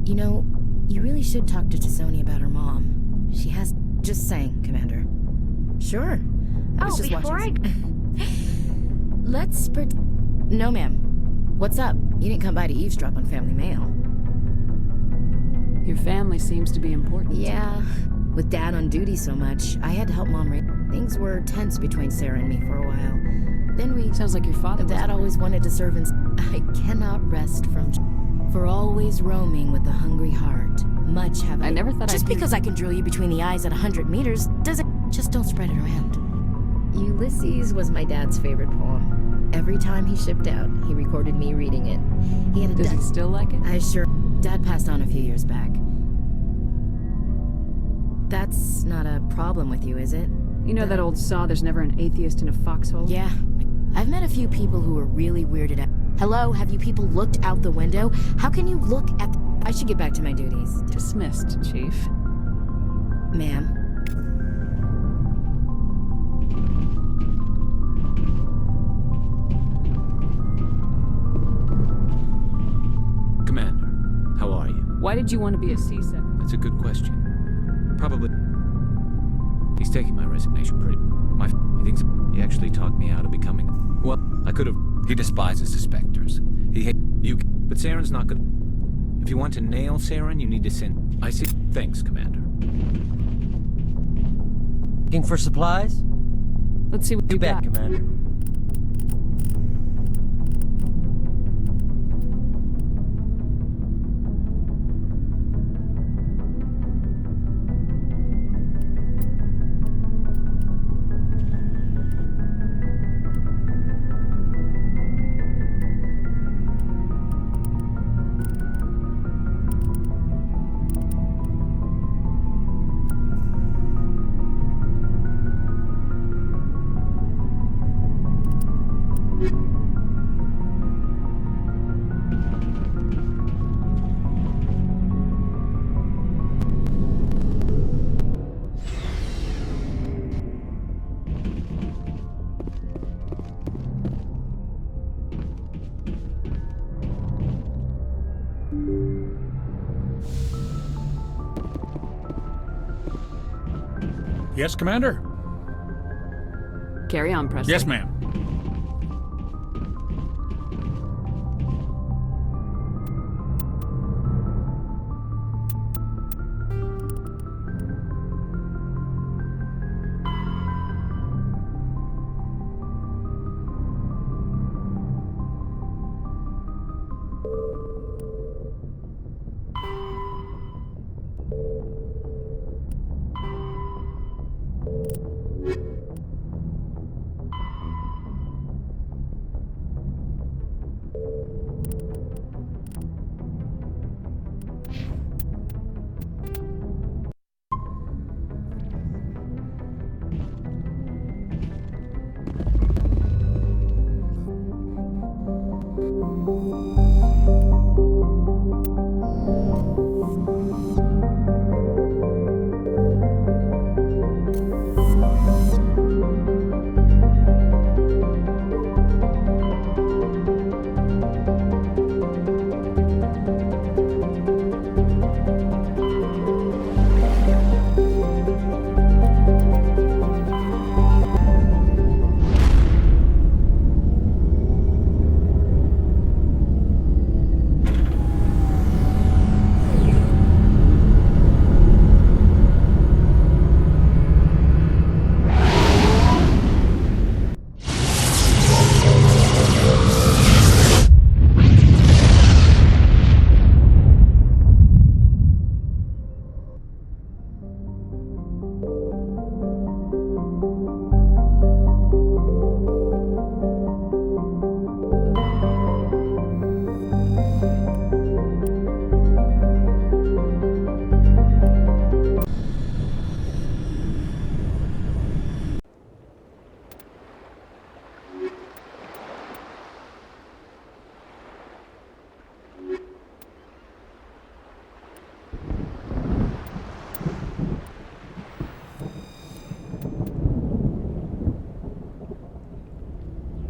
You know, you really should talk to T'Soni about her mom. She has... Just saying, Commander. Sure. I was just Let's No, ma'am. What's up? You didn't come by to eavesdrop on family mail. Your family seems to be important. Yeah. With Dad on duty so much, I had to help Mom raise... Things were tense between Sarah and me for a while. Then we... Sounds like your father Dad always wanted to serve in... I cannot rest from... For always roaming with a hungry heart. Much have I never thought Just because I can drill you between the eyes at 100 meters doesn't... Just don't spread it around. Ulysses was my dad's favorite poem. Every time he shipped out, he recorded me reading it. He had a Does he still like it? I sure... Dad passed on a few years back. That's not a problem with you, is it? You know that old saw, there's never an atheist in a foxhole? Yeah. I've met a few people who were really weirded out. Hello, have you people looked out the window? How can you look at the... I should get back to my duties. Dismissed, Chief. Ma'am. Commander, how are you? Why did you want to be a C-sec? That's a good question. Probably... He's taking my resignation pretty... He thinks he actually talked me out of becoming... Well, I could have... He despises the Spectres. He hates... You... But Saren's not good... If you want to nail Saren, you need to send... I see... Thanks, Commander. Looking for supplies? Let's see what you bet, got. Commander. Yes, Commander? Carry on, Presley. Yes, ma'am.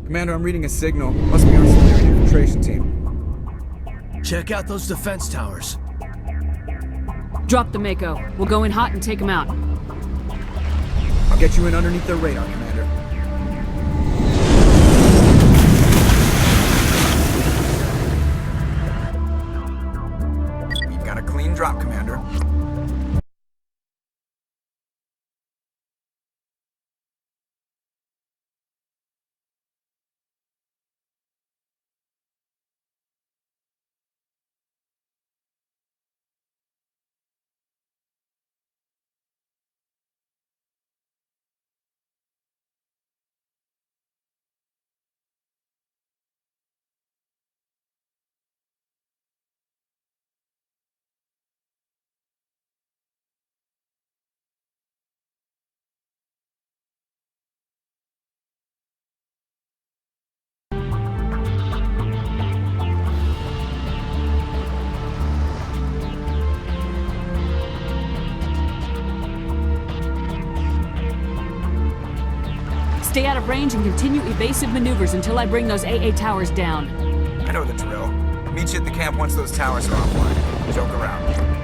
Commander, I'm reading a signal. Must be our Solarian infiltration team. Check out those defense towers. Drop the Mako. We'll go in hot and take them out. I'll get you in underneath their radar, Commander. You've got a clean drop, Commander. Stay out of range and continue evasive maneuvers until I bring those AA towers down. I know the drill. Meet you at the camp once those towers are offline. Joke around.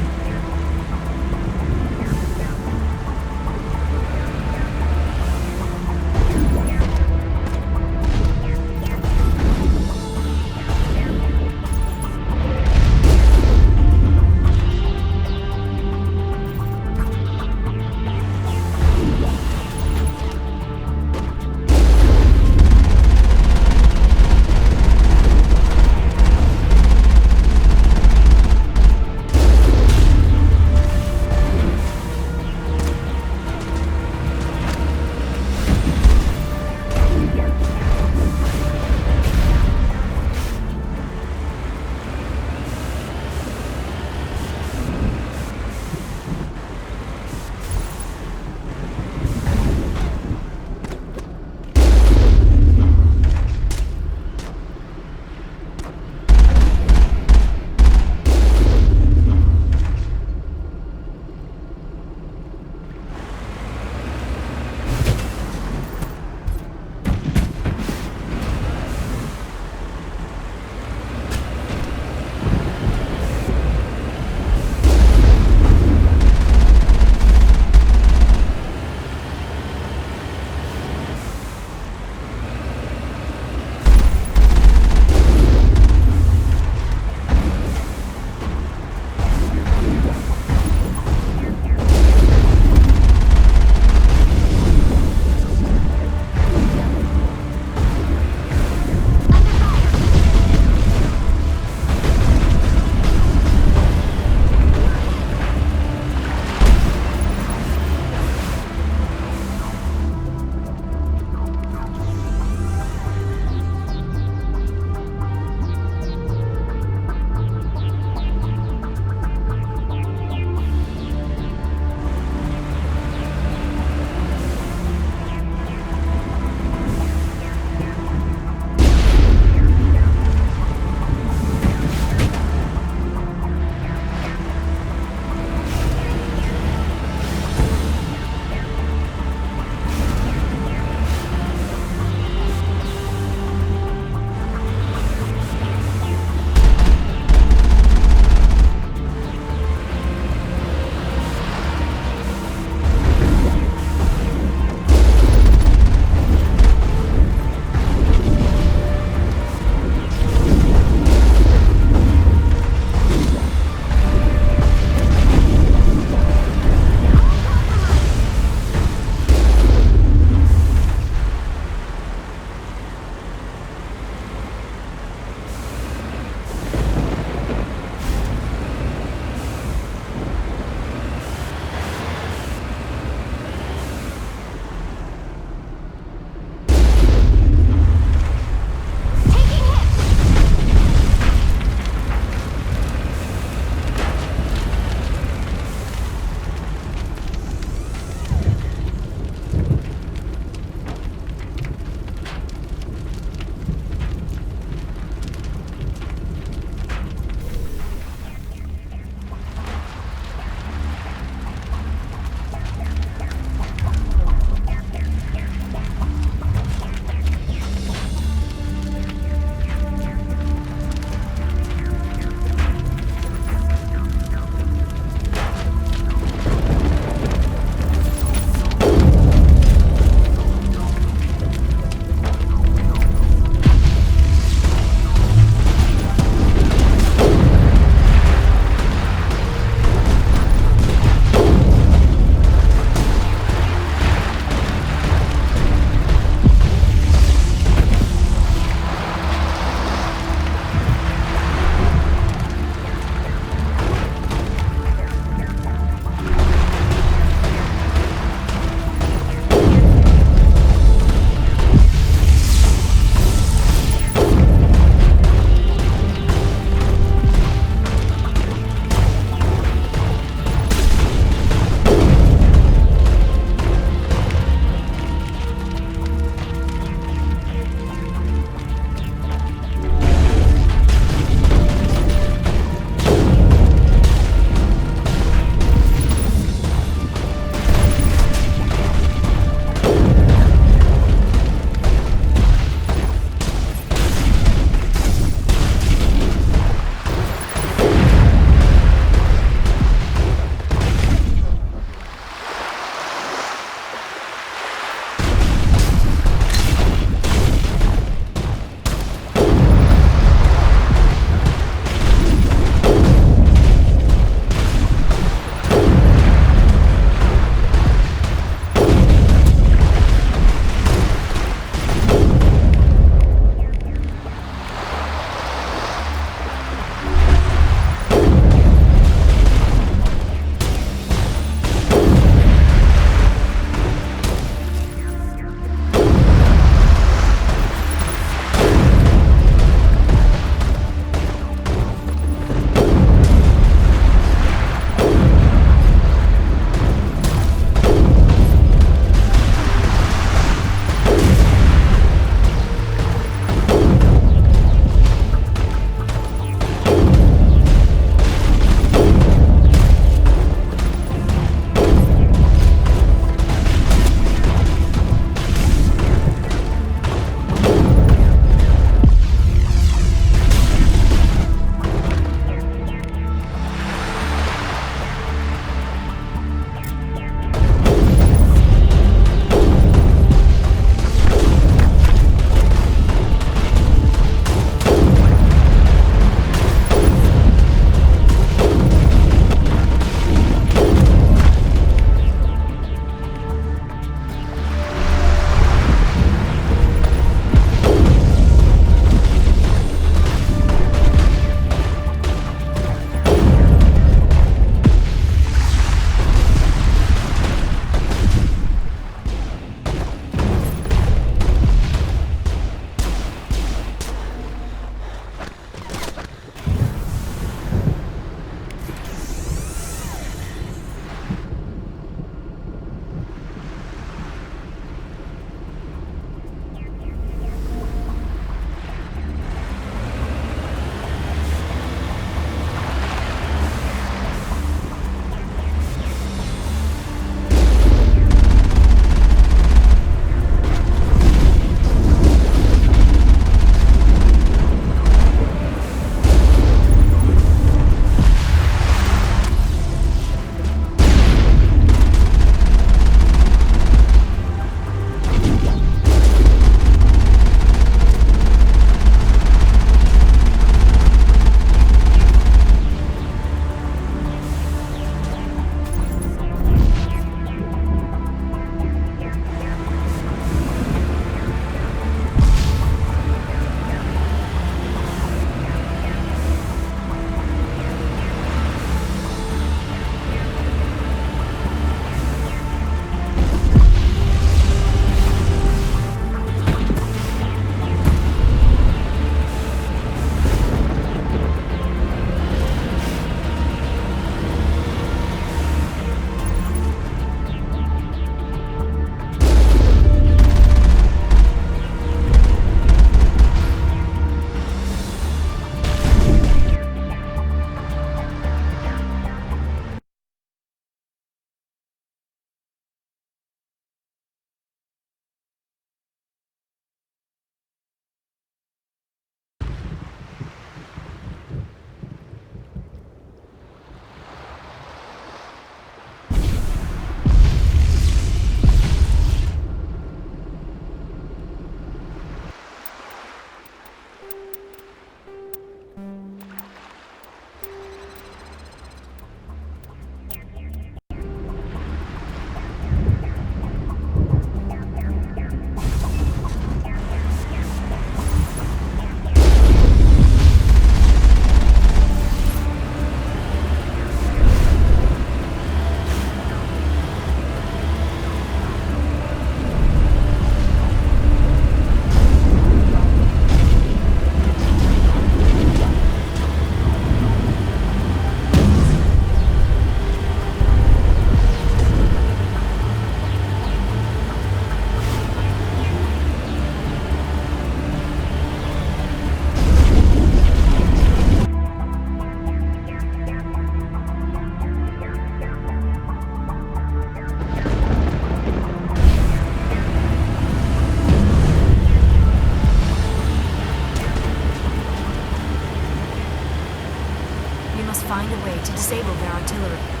find a way to disable their artillery.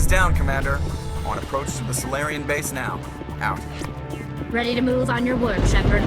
Down, Commander. On approach to the Solarian base now. Out. Ready to move on your word, Shepard.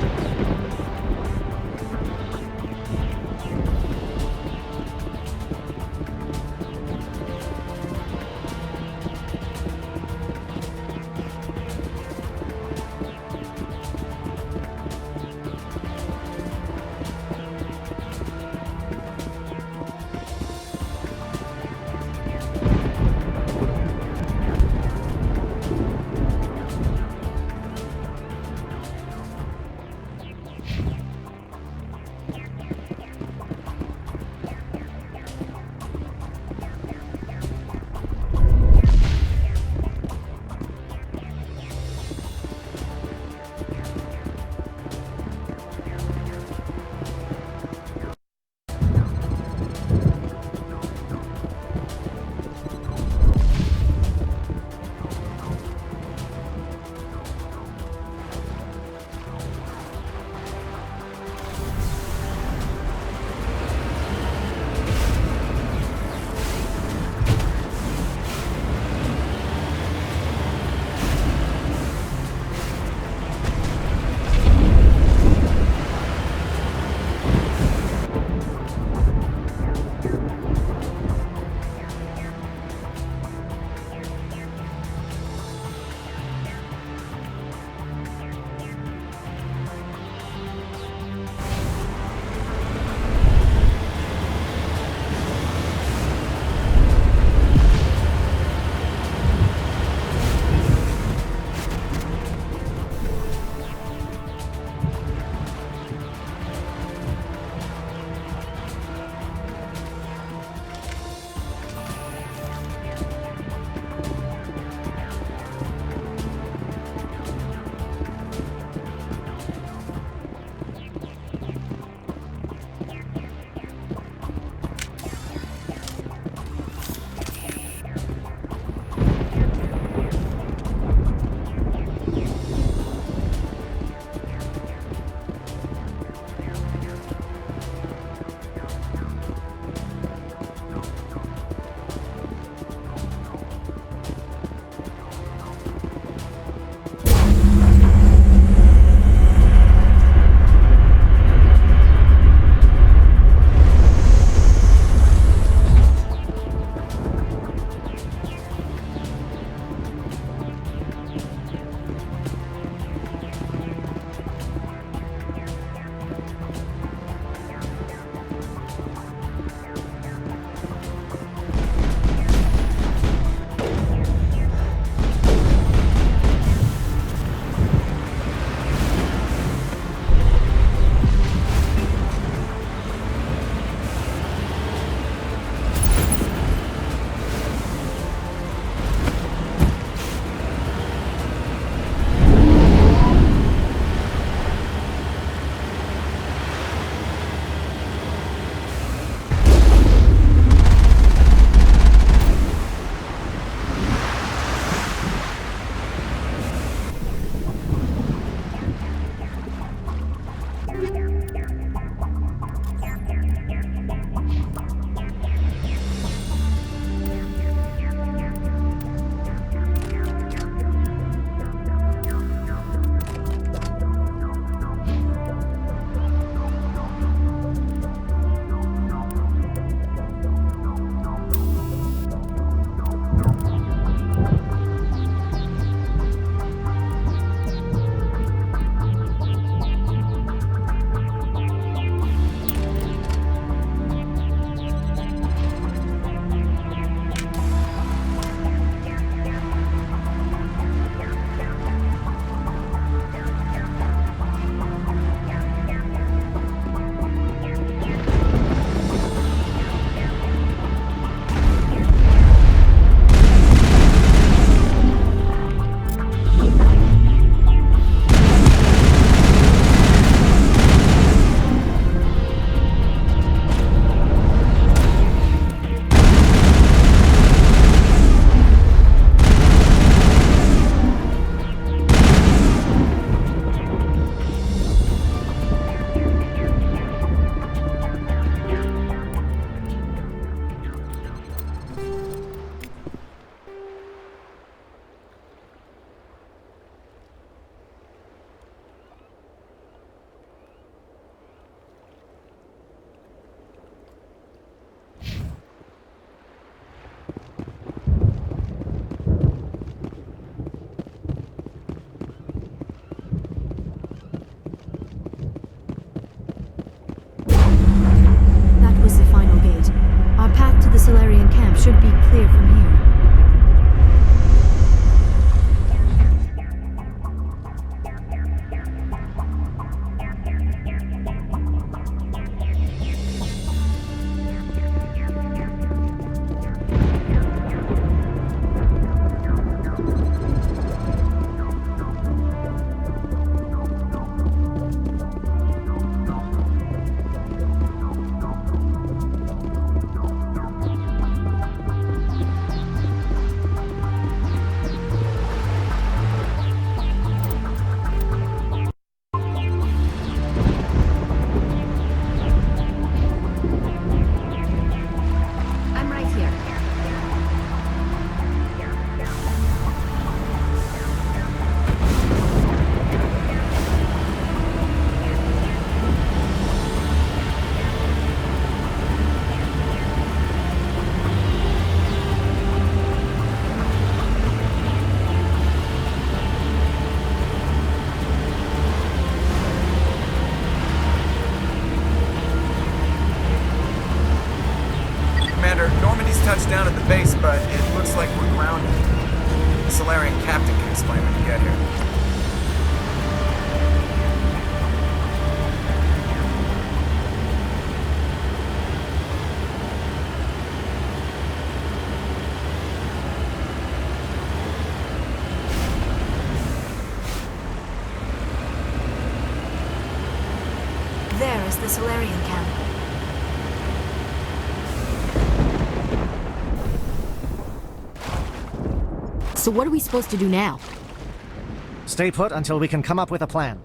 ship should be clear from here. I'm right here. Commander, Normandy's touched down at the base, but it looks like we're grounded. The Solarian captain can explain when you get here. There is the Solarian camp. So what are we supposed to do now? Stay put until we can come up with a plan.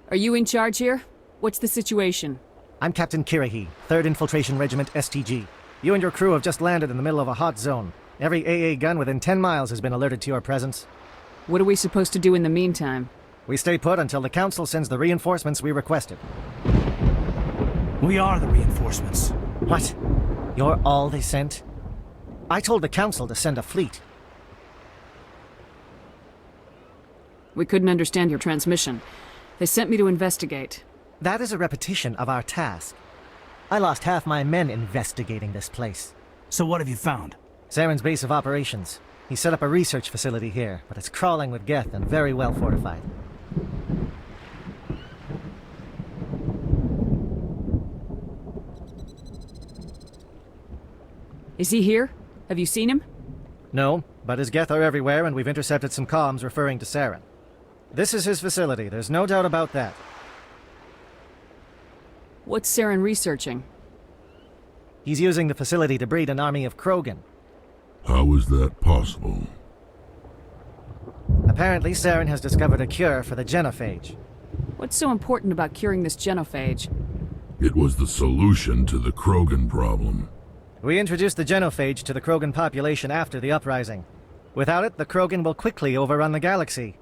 Are you in charge here? What's the situation? I'm Captain Kirahi, 3rd Infiltration Regiment STG. You and your crew have just landed in the middle of a hot zone. Every AA gun within 10 miles has been alerted to your presence. What are we supposed to do in the meantime? We stay put until the Council sends the reinforcements we requested. We are the reinforcements. What? You're all they sent? I told the Council to send a fleet. We couldn't understand your transmission. They sent me to investigate. That is a repetition of our task. I lost half my men investigating this place. So what have you found? Saren's base of operations. He set up a research facility here, but it's crawling with Geth and very well fortified. Is he here? Have you seen him? No, but his Geth are everywhere and we've intercepted some comms referring to Saren. This is his facility, there's no doubt about that. What's Saren researching? He's using the facility to breed an army of Krogan. How is that possible? Apparently, Saren has discovered a cure for the genophage. What's so important about curing this genophage? It was the solution to the Krogan problem. We introduced the genophage to the Krogan population after the uprising. Without it, the Krogan will quickly overrun the galaxy.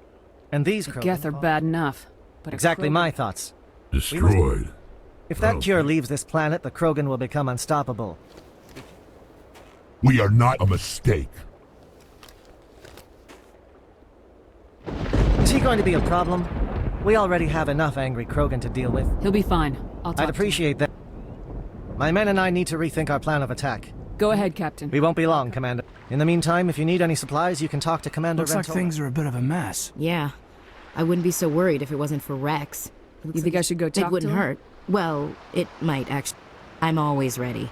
And these Krogan... Geth are bad enough, but exactly my thoughts. Destroyed. If that cure leaves this planet, the Krogan will become unstoppable. We are not a mistake. Is he going to be a problem? We already have enough angry Krogan to deal with. He'll be fine. I'd appreciate that. My men and I need to rethink our plan of attack. Go ahead, Captain. We won't be long, Commander. In the meantime, if you need any supplies, you can talk to Commander Looks like things are a bit of a mess. Yeah. I wouldn't be so worried if it wasn't for Rex. You think I should go talk to him? It wouldn't hurt. Well, it might actually. I'm always ready.